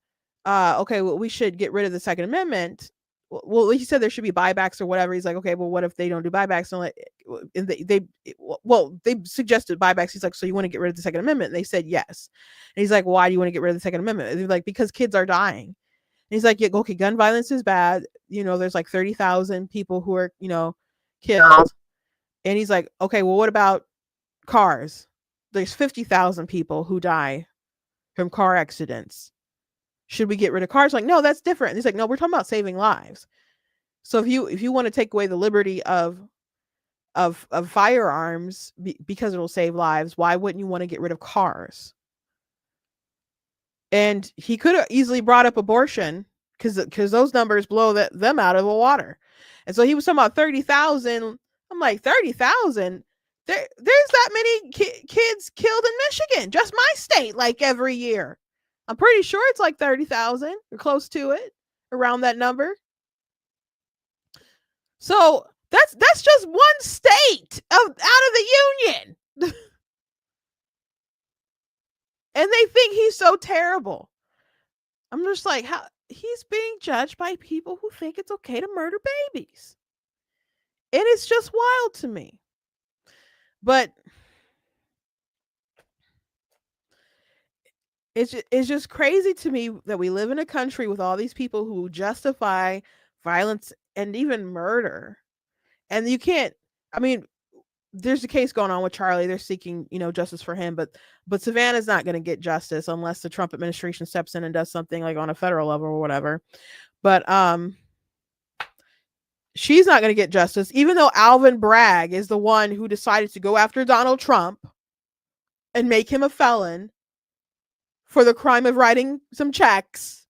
okay, well, we should get rid of the Second Amendment. Well, he said there should be buybacks or whatever. He's like, okay, well, what if they don't do buybacks? And they suggested buybacks. He's like, so you want to get rid of the Second Amendment? And they said yes. And he's like, why do you want to get rid of the Second Amendment? And they're like, because kids are dying. And he's like, yeah, okay, gun violence is bad. There's like 30,000 people who are, killed. And he's like, okay, well, what about cars? There's 50,000 people who die from car accidents. Should we get rid of cars? Like, no, that's different. And he's like, no, we're talking about saving lives. So if you want to take away the liberty of firearms because it'll save lives, why wouldn't you want to get rid of cars? And he could have easily brought up abortion because those numbers blow them out of the water. And so he was talking about 30,000. I'm like, 30,000? There's that many kids killed in Michigan, just my state, like every year. I'm pretty sure it's like 30,000 or close to it, around that number. So that's just one state out of the union. And they think he's so terrible. I'm just like, how he's being judged by people who think it's okay to murder babies. And it's just wild to me. But it's just crazy to me that we live in a country with all these people who justify violence and even murder. And you can't, there's a case going on with Charlie. They're seeking, justice for him, but Savannah's not going to get justice unless the Trump administration steps in and does something like on a federal level or whatever. But she's not going to get justice, even though Alvin Bragg is the one who decided to go after Donald Trump and make him a felon for the crime of writing some checks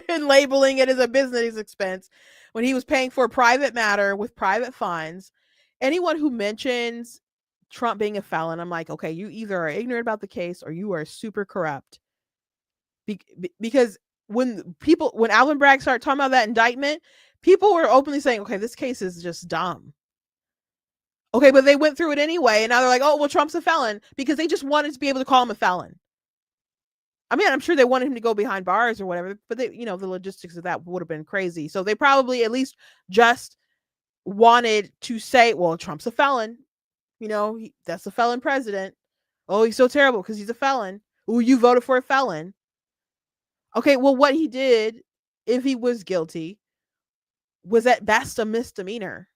and labeling it as a business expense when he was paying for a private matter with private funds. Anyone who mentions Trump being a felon, I'm like, okay, you either are ignorant about the case or you are super corrupt. Because when Alvin Bragg started talking about that indictment, people were openly saying, okay, this case is just dumb. Okay, but they went through it anyway, and now they're like, oh, well, Trump's a felon, because they just wanted to be able to call him a felon. I mean, I'm sure they wanted him to go behind bars or whatever, but they, the logistics of that would have been crazy. So they probably at least just wanted to say, well, Trump's a felon. That's a felon president. Oh, he's so terrible because he's a felon. Oh, you voted for a felon. Okay, well, what he did, if he was guilty, was at best a misdemeanor.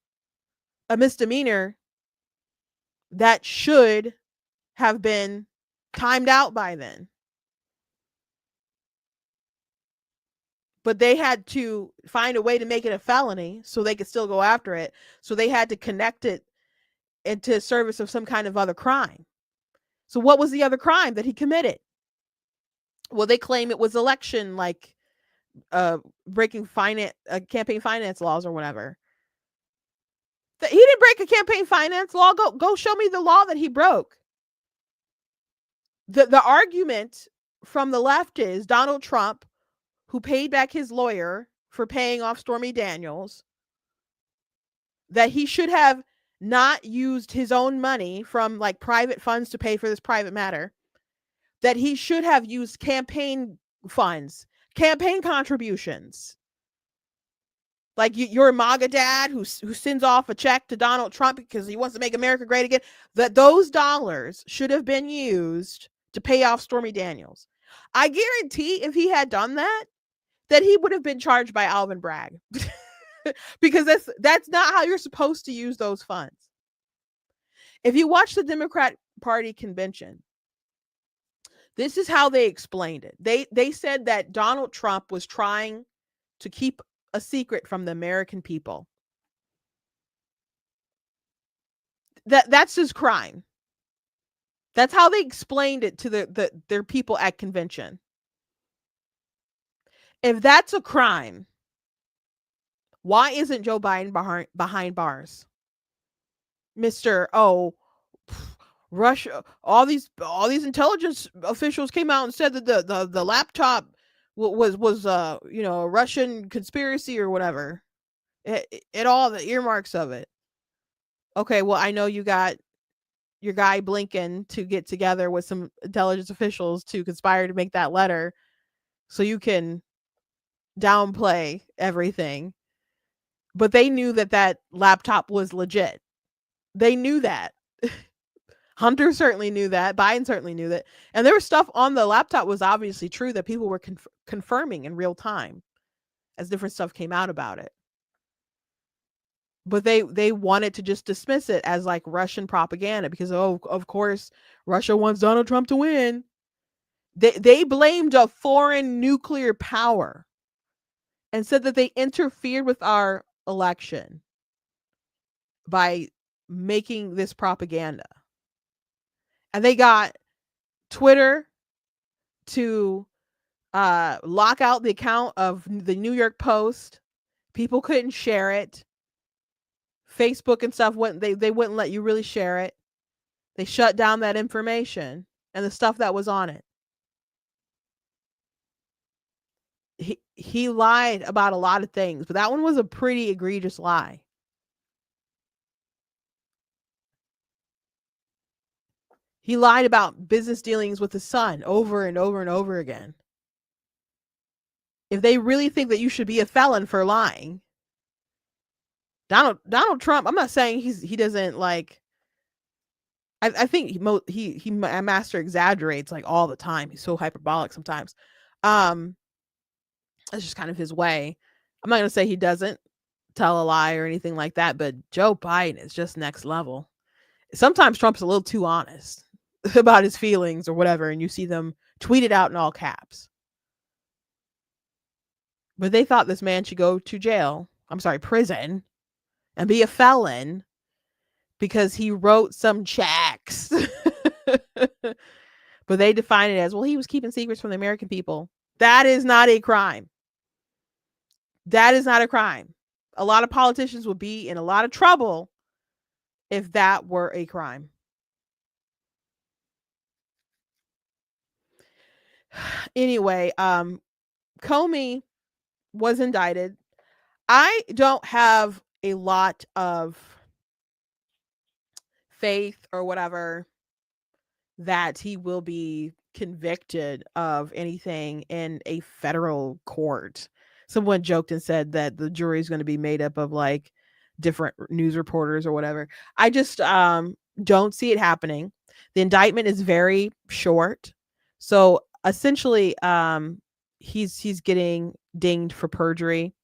A misdemeanor that should have been timed out by then. But they had to find a way to make it a felony so they could still go after it. So they had to connect it into service of some kind of other crime. So what was the other crime that he committed? Well, they claim it was election, like breaking campaign finance laws or whatever. He didn't break a campaign finance law. Go show me the law that he broke. The argument from the left is Donald Trump, who paid back his lawyer for paying off Stormy Daniels, that he should have not used his own money from like private funds to pay for this private matter, that he should have used campaign funds, campaign contributions. Like your MAGA dad who sends off a check to Donald Trump because he wants to make America great again, that those dollars should have been used to pay off Stormy Daniels. I guarantee if he had done that he would have been charged by Alvin Bragg. Because that's not how you're supposed to use those funds. If you watch the Democrat Party convention, this is how they explained it. They said that Donald Trump was trying to keep a secret from the American people. That's his crime. That's how they explained it to their people at convention. If that's a crime, why isn't Joe Biden behind bars? Russia, all these intelligence officials came out and said that the laptop was a Russian conspiracy or whatever. It all the earmarks of it. Okay, well, I know you got your guy Blinken to get together with some intelligence officials to conspire to make that letter so you can downplay everything. But they knew that laptop was legit. They knew that. Hunter certainly knew that. Biden certainly knew that. And there was stuff on the laptop was obviously true that people were confirming in real time as different stuff came out about it. But they wanted to just dismiss it as like Russian propaganda because, of course, Russia wants Donald Trump to win. They blamed a foreign nuclear power and said that they interfered with our election by making this propaganda. And they got Twitter to lock out the account of the New York Post. People couldn't share it. Facebook and stuff they wouldn't let you really share it. They shut down that information and the stuff that was on it. He lied about a lot of things, but that one was a pretty egregious lie. He lied about business dealings with his son over and over and over again. If they really think that you should be a felon for lying, Donald Trump, I'm not saying he doesn't like. I think he master exaggerates like all the time. He's so hyperbolic sometimes. That's just kind of his way. I'm not gonna say he doesn't tell a lie or anything like that, but Joe Biden is just next level. Sometimes Trump's a little too honest about his feelings or whatever, and you see them tweeted out in all caps. But they thought this man should go to jail. I'm sorry, prison and be a felon because he wrote some checks. But they define it as, well, he was keeping secrets from the American people. That is not a crime. That is not a crime. A lot of politicians would be in a lot of trouble if that were a crime. Anyway, Comey was indicted. I don't have a lot of faith or whatever that he will be convicted of anything in a federal court. Someone joked and said that the jury is going to be made up of like different news reporters or whatever. I just don't see it happening. The indictment is very short. So essentially he's getting dinged for perjury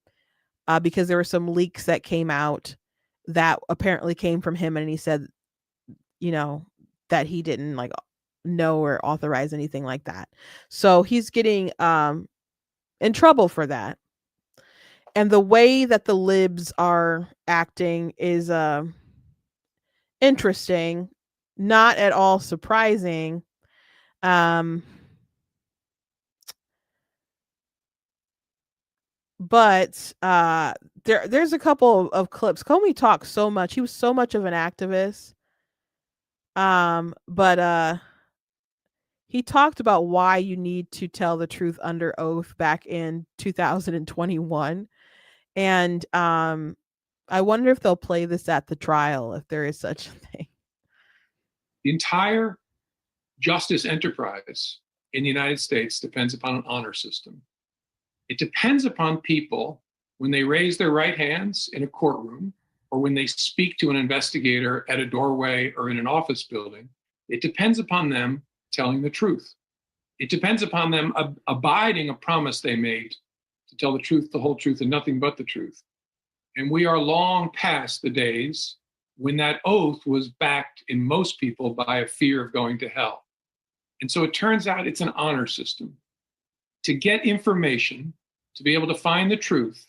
because there were some leaks that came out that apparently came from him, and he said, you know, that he didn't like know or authorize anything like that. So he's getting in trouble for that. And the way that the libs are acting is interesting, not at all surprising. But there's a couple of clips. Comey talks so much. He was so much of an activist. But he talked about why you need to tell the truth under oath back in 2021. And I wonder if they'll play this at the trial, if there is such a thing. The entire justice enterprise in the United States depends upon an honor system. It depends upon people when they raise their right hands in a courtroom or when they speak to an investigator at a doorway or in an office building. It depends upon them telling the truth. It depends upon them abiding a promise they made to tell the truth, the whole truth, and nothing but the truth. And we are long past the days when that oath was backed in most people by a fear of going to hell. And so it turns out it's an honor system. To get information, to be able to find the truth,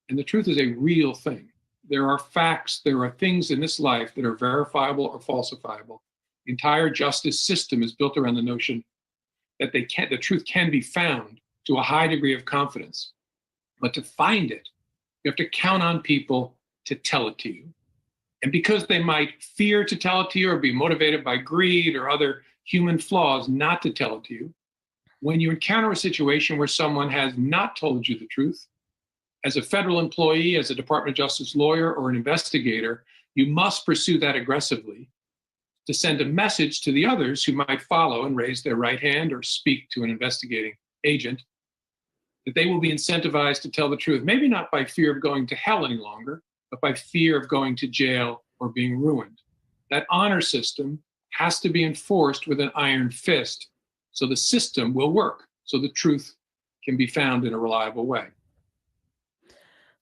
and the truth is a real thing. There are facts, there are things in this life that are verifiable or falsifiable. The entire justice system is built around the notion that the truth can be found to a high degree of confidence. But to find it, you have to count on people to tell it to you. And because they might fear to tell it to you or be motivated by greed or other human flaws not to tell it to you, when you encounter a situation where someone has not told you the truth, as a federal employee, as a Department of Justice lawyer, or an investigator, you must pursue that aggressively to send a message to the others who might follow and raise their right hand or speak to an investigating agent, that they will be incentivized to tell the truth, maybe not by fear of going to hell any longer, but by fear of going to jail or being ruined. That honor system has to be enforced with an iron fist so the system will work, so the truth can be found in a reliable way.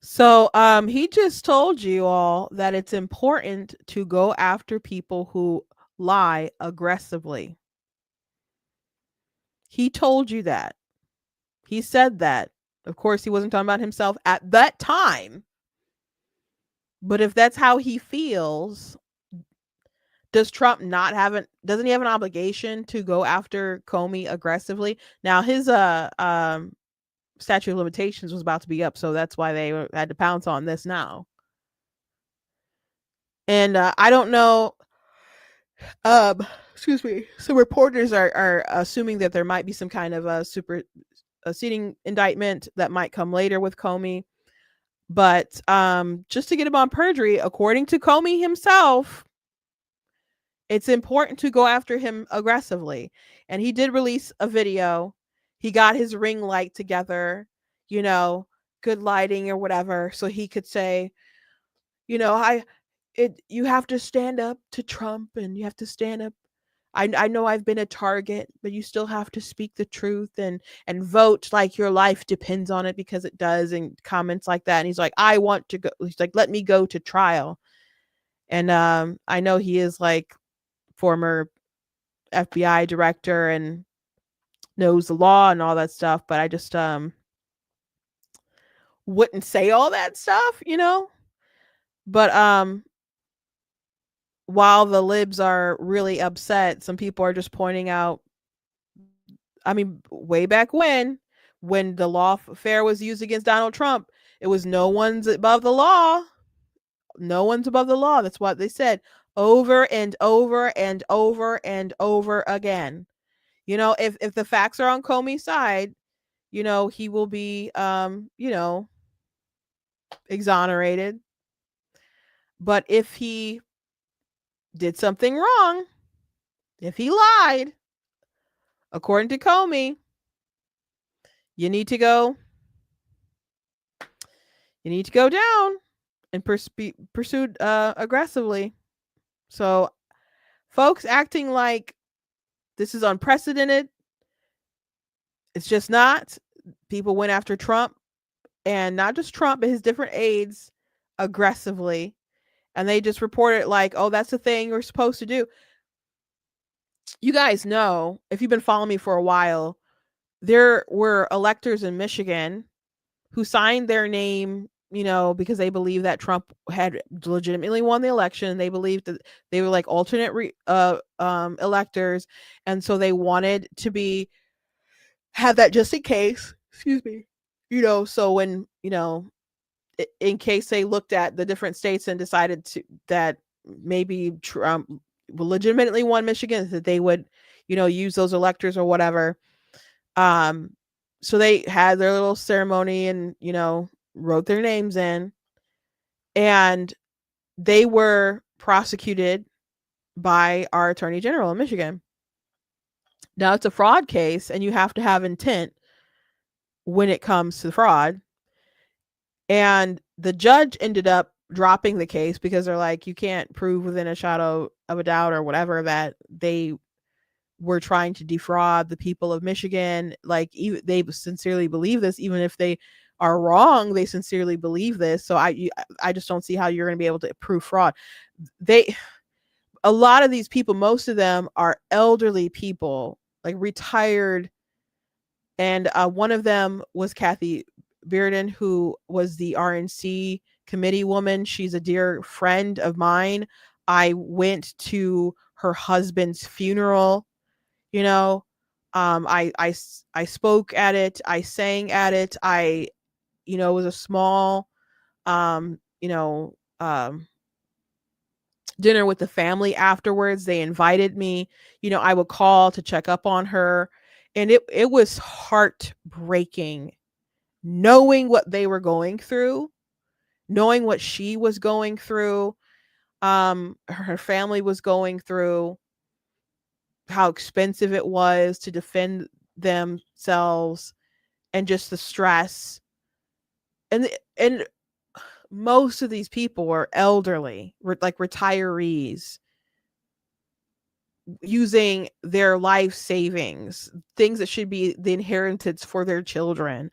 So he just told you all that it's important to go after people who lie aggressively. He told you that. He said that. Of course, he wasn't talking about himself at that time. But if that's how he feels, does Trump doesn't he have an obligation to go after Comey aggressively? Now his statute of limitations was about to be up, so that's why they had to pounce on this now. And I don't know. Excuse me. So reporters are assuming that there might be some kind of a superseding indictment that might come later with Comey. But just to get him on perjury, according to Comey himself, it's important to go after him aggressively. And he did release a video. He got his ring light together, good lighting or whatever, so he could say, you have to stand up to Trump, and you have to stand up. I know I've been a target, but you still have to speak the truth and vote like your life depends on it, because it does, and comments like that. And he's like, I want to go. He's like, let me go to trial. And I know he is like former FBI director and knows the law and all that stuff, but I just wouldn't say all that stuff, But while the libs are really upset, some people are just pointing out, I mean, way back when the lawfare was used against Donald Trump, it was no one's above the law. No one's above the law. That's what they said over and over and over and over again. You know, if the facts are on Comey's side, you know, he will be you know, exonerated. But if he did something wrong, if he lied, according to Comey, you need to go down and pursued aggressively. So folks acting like this is unprecedented, it's just not. People went after Trump, and not just Trump, but his different aides aggressively. And they just reported like, oh, that's the thing you're supposed to do. You guys know, if you've been following me for a while, there were electors in Michigan who signed their name, you know, because they believed that Trump had legitimately won the election. They believed that they were like alternate electors, and so they wanted to have that just in case. Excuse me. You know, so when, you know, in case they looked at the different states and decided that maybe Trump legitimately won Michigan, that they would, you know, use those electors or whatever. So they had their little ceremony and, you know, wrote their names in, and they were prosecuted by our attorney general in Michigan. Now it's a fraud case, and you have to have intent when it comes to fraud. And the judge ended up dropping the case because they're like, you can't prove within a shadow of a doubt or whatever that they were trying to defraud the people of Michigan. Like, they sincerely believe this, even if they are wrong, they sincerely believe this. So I just don't see how you're going to be able to prove fraud. A lot of these people, most of them are elderly people, like retired. And one of them was Kathy Bearden, who was the RNC committee woman. She's a dear friend of mine. I went to her husband's funeral. You know, I spoke at it. I sang at it. You know, it was a small, you know, dinner with the family afterwards. They invited me. You know, I would call to check up on her, and it was heartbreaking knowing what they were going through, knowing what she was going through, her family was going through, how expensive it was to defend themselves, and just the stress. And most of these people were elderly, like retirees, using their life savings, things that should be the inheritance for their children,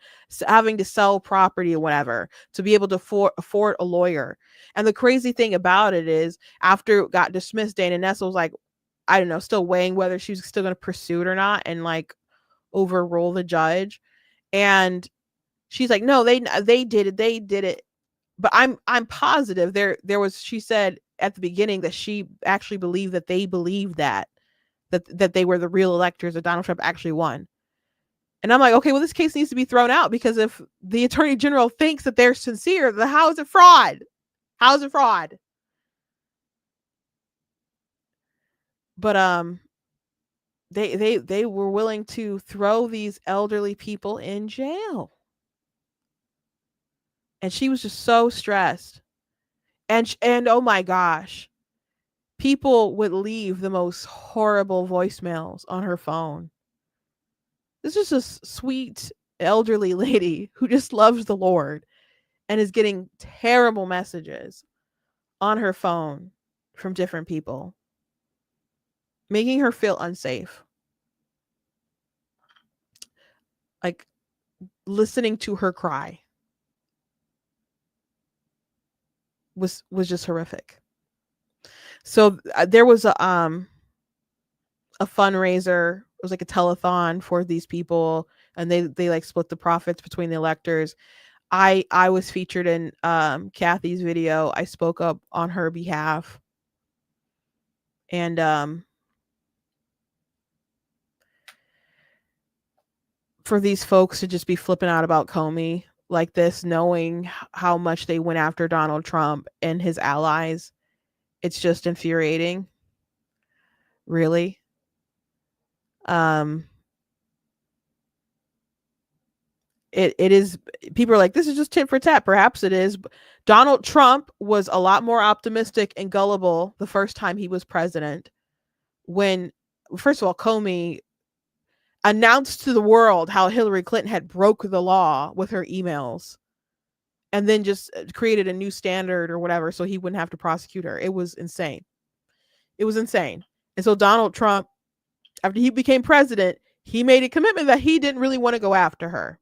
having to sell property or whatever to be able to afford a lawyer. And the crazy thing about it is, after it got dismissed, Dana Nessel was like, I don't know, still weighing whether she's still going to pursue it or not, and like overrule the judge. And she's like, no, they did it. But I'm positive there was, she said at the beginning that she actually believed that they believed that they were the real electors, that Donald Trump actually won. And I'm like, okay, well, this case needs to be thrown out, because if the attorney general thinks that they're sincere, then how is it fraud? How is it fraud? But they were willing to throw these elderly people in jail. And she was just so stressed. And oh my gosh, people would leave the most horrible voicemails on her phone. This is a sweet elderly lady who just loves the Lord and is getting terrible messages on her phone from different people, making her feel unsafe. Like, listening to her cry was just horrific. So there was a fundraiser. It was like a telethon for these people, and they like split the profits between the electors. I was featured in Kathy's video. I spoke up on her behalf. And for these folks to just be flipping out about Comey like this, knowing how much they went after Donald Trump and his allies, it's just infuriating. Really. It is. People are like, this is just tit for tat. Perhaps it is. Donald Trump was a lot more optimistic and gullible the first time he was president, when, first of all, Comey announced to the world how Hillary Clinton had broke the law with her emails, and then just created a new standard or whatever so he wouldn't have to prosecute her. It was insane. It was insane. And so Donald Trump, after he became president, he made a commitment that he didn't really want to go after her.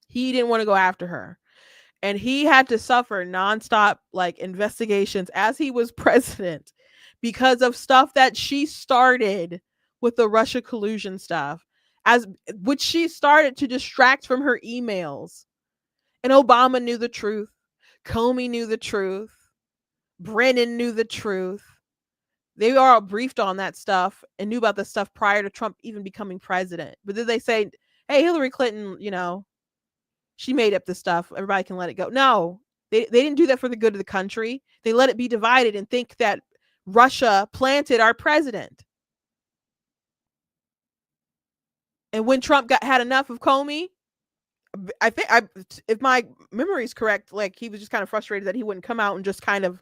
He didn't want to go after her. And he had to suffer nonstop like investigations as he was president because of stuff that she started with the Russia collusion stuff, as which she started to distract from her emails. And Obama knew the truth. Comey knew the truth. Brennan knew the truth. They were all briefed on that stuff and knew about the stuff prior to Trump even becoming president. But then they say, hey, Hillary Clinton, she made up this stuff. Everybody can let it go. No, they didn't do that for the good of the country. They let it be divided and think that Russia planted our president. And when Trump had enough of Comey, I think, if my memory is correct, like he was just kind of frustrated that he wouldn't come out and just kind of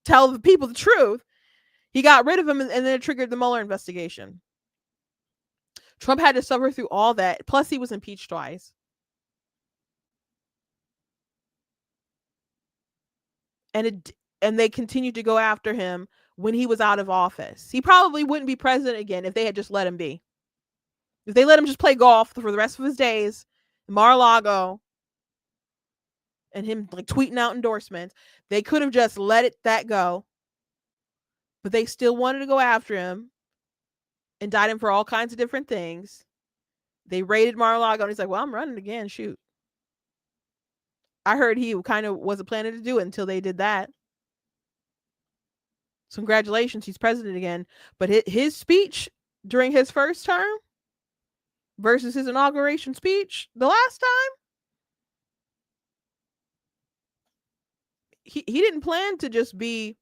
tell the people the truth. He got rid of him, and then it triggered the Mueller investigation. Trump had to suffer through all that. Plus, he was impeached twice. And they continued to go after him when he was out of office. He probably wouldn't be president again if they had just let him be. If they let him just play golf for the rest of his days, Mar-a-Lago, and him like tweeting out endorsements, they could have just let that go. But they still wanted to go after him, indict him for all kinds of different things. They raided Mar-a-Lago, and he's like, well, I'm running again, shoot. I heard he kind of wasn't planning to do it until they did that. So congratulations, he's president again. But his speech during his first term versus his inauguration speech the last time, he didn't plan to just be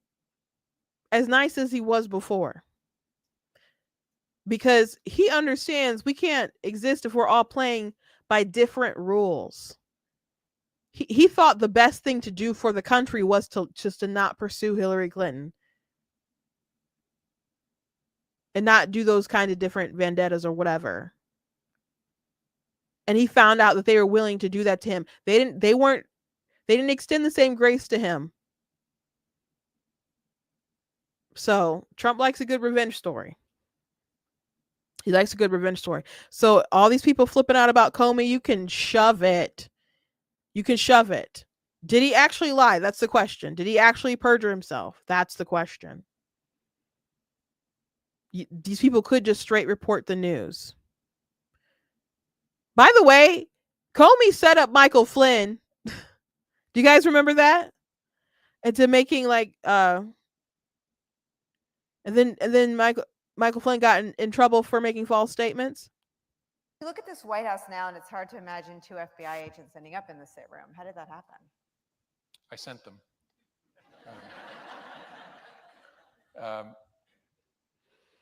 as nice as he was before. Because he understands we can't exist if we're all playing by different rules. He thought the best thing to do for the country was to not pursue Hillary Clinton and not do those kind of different vendettas or whatever. And he found out that they were willing to do that to him. They didn't extend the same grace to him. So Trump likes a good revenge story. He likes a good revenge story. So all these people flipping out about Comey, you can shove it. You can shove it. Did he actually lie? That's the question. Did he actually perjure himself? That's the question. These people could just straight report the news. By the way, Comey set up Michael Flynn. Do you guys remember that? Into making like and then Michael Flynn got in trouble for making false statements. You look at this White House now, and it's hard to imagine 2 FBI agents ending up in the sit room. How did that happen? I sent them.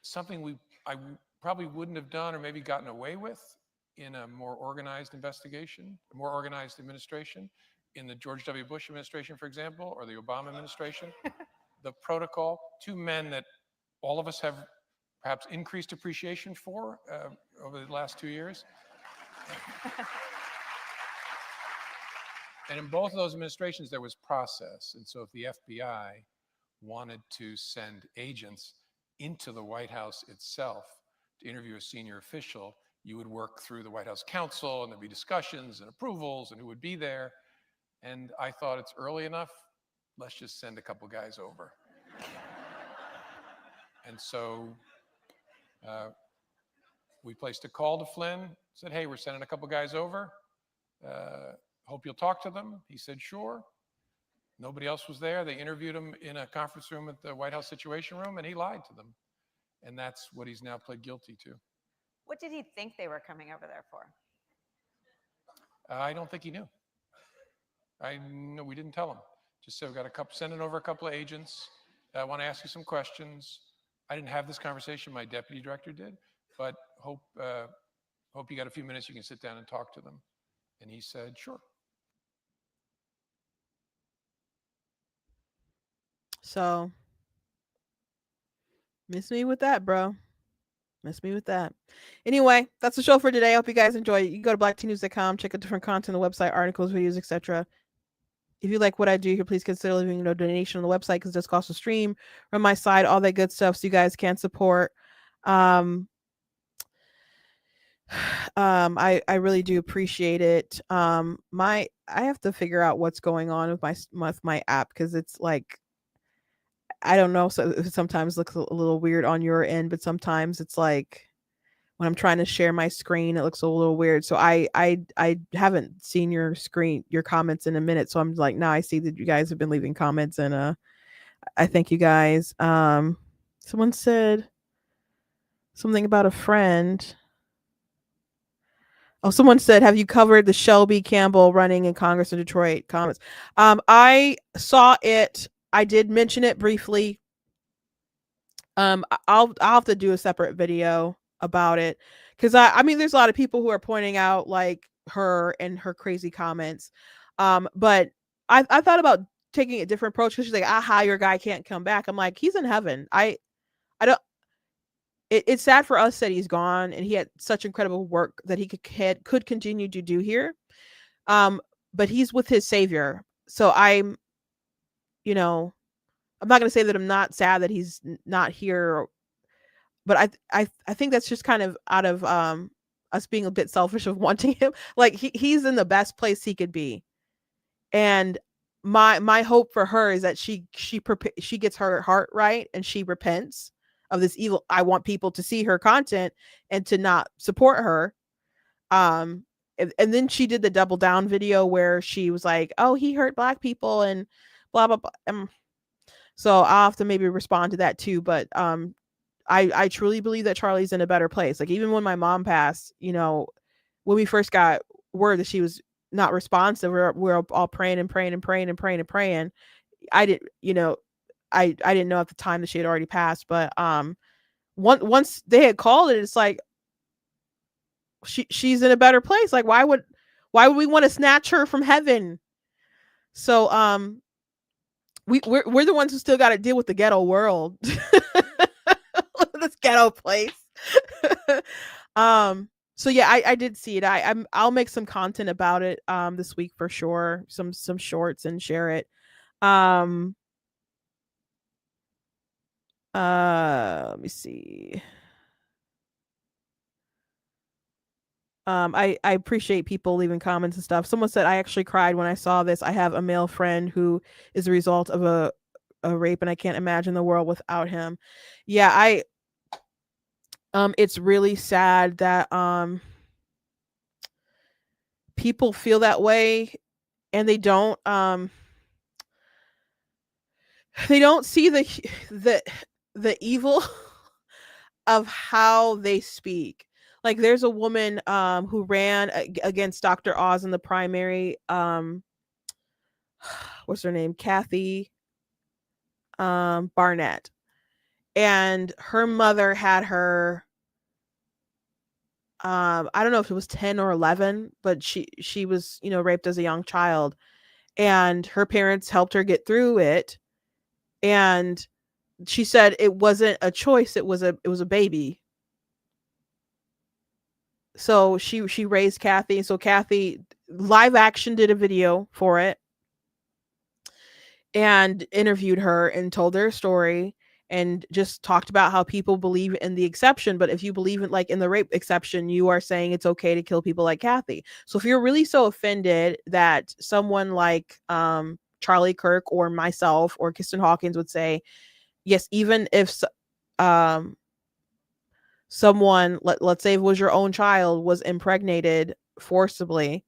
Something I probably wouldn't have done or maybe gotten away with in a more organized investigation, a more organized administration, in the George W. Bush administration, for example, or the Obama administration. The protocol, 2 men that all of us have perhaps increased appreciation for over the last 2 years. And in both of those administrations, there was process. And so if the FBI wanted to send agents into the White House itself to interview a senior official, you would work through the White House counsel, and there'd be discussions and approvals and who would be there. And I thought, it's early enough, let's just send a couple guys over. And so we placed a call to Flynn, said, hey, we're sending a couple guys over. hope you'll talk to them. He said, sure. Nobody else was there. They interviewed him in a conference room at the White House Situation Room, and he lied to them. And that's what he's now pled guilty to. What did he think they were coming over there for? I don't think he knew. We didn't tell him. Just said, we got sending over a couple of agents. I want to ask you some questions. I didn't have this conversation. My deputy director did, but hope you got a few minutes. You can sit down and talk to them. And he said, sure. So, miss me with that, bro. Miss me with that. Anyway, that's the show for today. I hope you guys enjoy it. You can go to blacktnews.com, check out different content on the website, articles, videos, etc. If you like what I do here, please consider leaving a donation on the website because it does cost a stream from my side, all that good stuff, so you guys can support. I really do appreciate it. I have to figure out what's going on with my app because it's like, I don't know. So it sometimes looks a little weird on your end, but sometimes it's like when I'm trying to share my screen, it looks a little weird. So I haven't seen your comments in a minute. So I'm like, now I see that you guys have been leaving comments, and I thank you guys. Someone said something about a friend. Oh, someone said, have you covered the Shelby Campbell running in Congress in Detroit comments? I saw it. I did mention it briefly. I'll have to do a separate video about it because I mean, there's a lot of people who are pointing out like her and her crazy comments. But I thought about taking a different approach because she's like, aha, your guy can't come back. I'm like, he's in heaven. I don't. It's sad for us that he's gone, and he had such incredible work that he could continue to do here. But he's with his savior. So I'm not going to say that I'm not sad that he's not here, but I think that's just kind of out of us being a bit selfish of wanting him. Like he's in the best place he could be, and my hope for her is that she gets her heart right and she repents of this evil. I want people to see her content and to not support her. And then she did the double down video where she was like, oh, he hurt Black people and blah blah blah. So I'll have to maybe respond to that too. But I truly believe that Charlie's in a better place. Like even when my mom passed, when we first got word that she was not responsive, we're all praying and praying and praying and praying and praying. I didn't know at the time that she had already passed. But once they had called it, it's like she's in a better place. Like why would we want to snatch her from heaven? So we're the ones who still got to deal with the ghetto world. This ghetto place. So yeah, I did see it. I'll make some content about it this week for sure. Some shorts and share it. Let me see. I appreciate people leaving comments and stuff. Someone said, I actually cried when I saw this. I have a male friend who is a result of a rape, and I can't imagine the world without him. Yeah, it's really sad that people feel that way, and they don't see the evil of how they speak. Like there's a woman who ran against Dr. Oz in the primary. What's her name? Kathy Barnett. And her mother had her, I don't know if it was 10 or 11, but she was, raped as a young child. And her parents helped her get through it. And she said it wasn't a choice, it was a baby. So she raised Kathy. So Kathy live action did a video for it and interviewed her and told their story and just talked about how people believe in the exception. But if you believe in the rape exception, you are saying it's okay to kill people like Kathy. So if you're really so offended that someone like Charlie Kirk or myself or Kristen Hawkins would say, yes, even if someone, let's say it was your own child, was impregnated forcibly,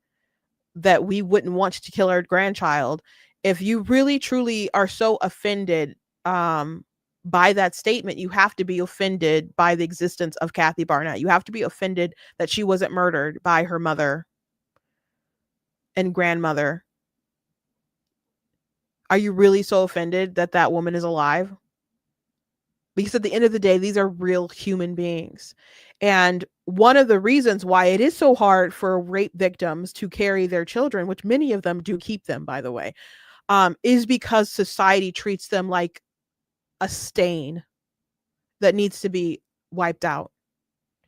that we wouldn't want to kill our grandchild. If you really truly are so offended by that statement, you have to be offended by the existence of Kathy Barnett. You have to be offended that she wasn't murdered by her mother and grandmother. Are you really so offended that that woman is alive? Because at the end of the day, these are real human beings. And one of the reasons why it is so hard for rape victims to carry their children, which many of them do keep them, by the way, is because society treats them like a stain that needs to be wiped out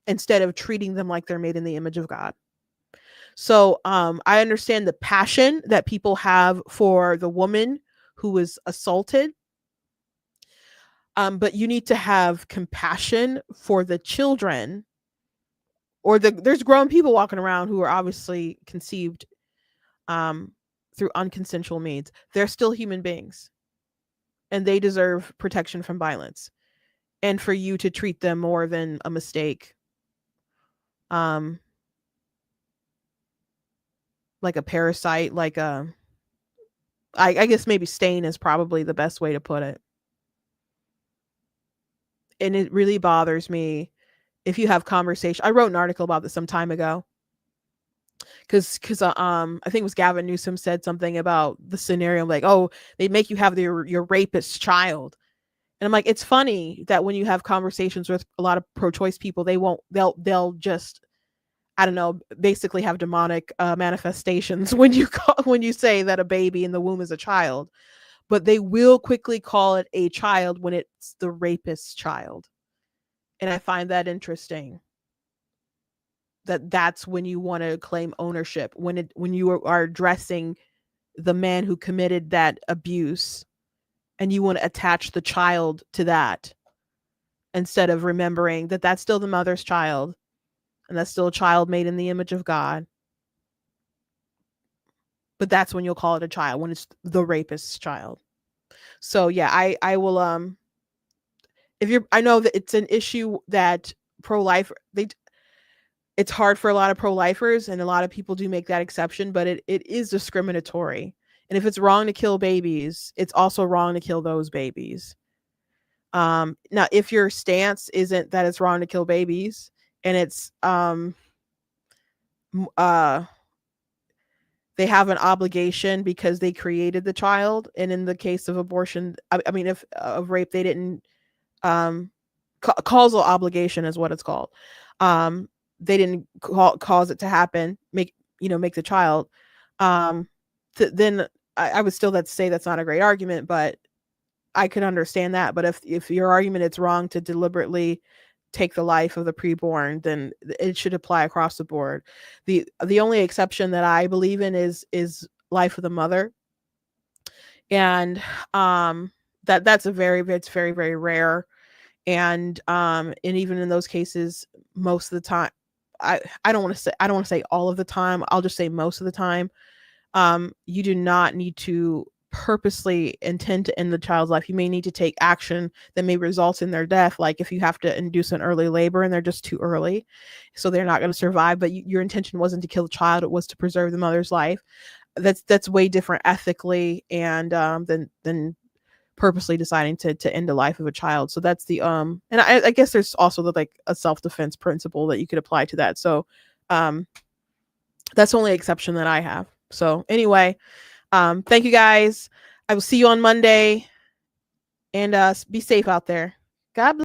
instead of treating them like they're made in the image of God. So I understand the passion that people have for the woman who was assaulted. But you need to have compassion for the children, or there's grown people walking around who are obviously conceived through unconsensual means. They're still human beings, and they deserve protection from violence. And for you to treat them more than a mistake, like a parasite, like I guess maybe stain is probably the best way to put it. And it really bothers me if you have conversation. I wrote an article about this some time ago because I think it was Gavin Newsom said something about the scenario, like, oh, they make you have your rapist child. And I'm like, it's funny that when you have conversations with a lot of pro-choice people, they'll just, I don't know, basically have demonic manifestations when you say that a baby in the womb is a child. But they will quickly call it a child when it's the rapist's child. And I find that interesting. That's when you want to claim ownership, when you are addressing the man who committed that abuse, and you want to attach the child to that instead of remembering that that's still the mother's child, and that's still a child made in the image of God. But that's when you'll call it a child, when it's the rapist's child. So yeah, I will I know that it's an issue that pro-life, it's hard for a lot of pro-lifers, and a lot of people do make that exception, but it is discriminatory. And if it's wrong to kill babies, it's also wrong to kill those babies. Now, if your stance isn't that it's wrong to kill babies, and it's they have an obligation because they created the child, and in the case of abortion, I mean, if of rape, they didn't causal obligation is what it's called. They didn't cause it to happen, make the child. Then I would still say that's not a great argument, but I could understand that. But if your argument it's wrong to deliberately take the life of the preborn, then it should apply across the board. The only exception that I believe in is life of the mother, and that's very, very rare. And even in those cases, most of the time, I don't want to say all of the time, I'll just say most of the time, you do not need to purposely intend to end the child's life. You may need to take action that may result in their death, like if you have to induce an early labor and they're just too early, so they're not going to survive, but your intention wasn't to kill the child, it was to preserve the mother's life. That's way different ethically, and than purposely deciding to end the life of a child. So that's the and I guess there's also like a self-defense principle that you could apply to that. So that's the only exception that I have. So anyway, thank you guys. I will see you on Monday, and be safe out there. God bless.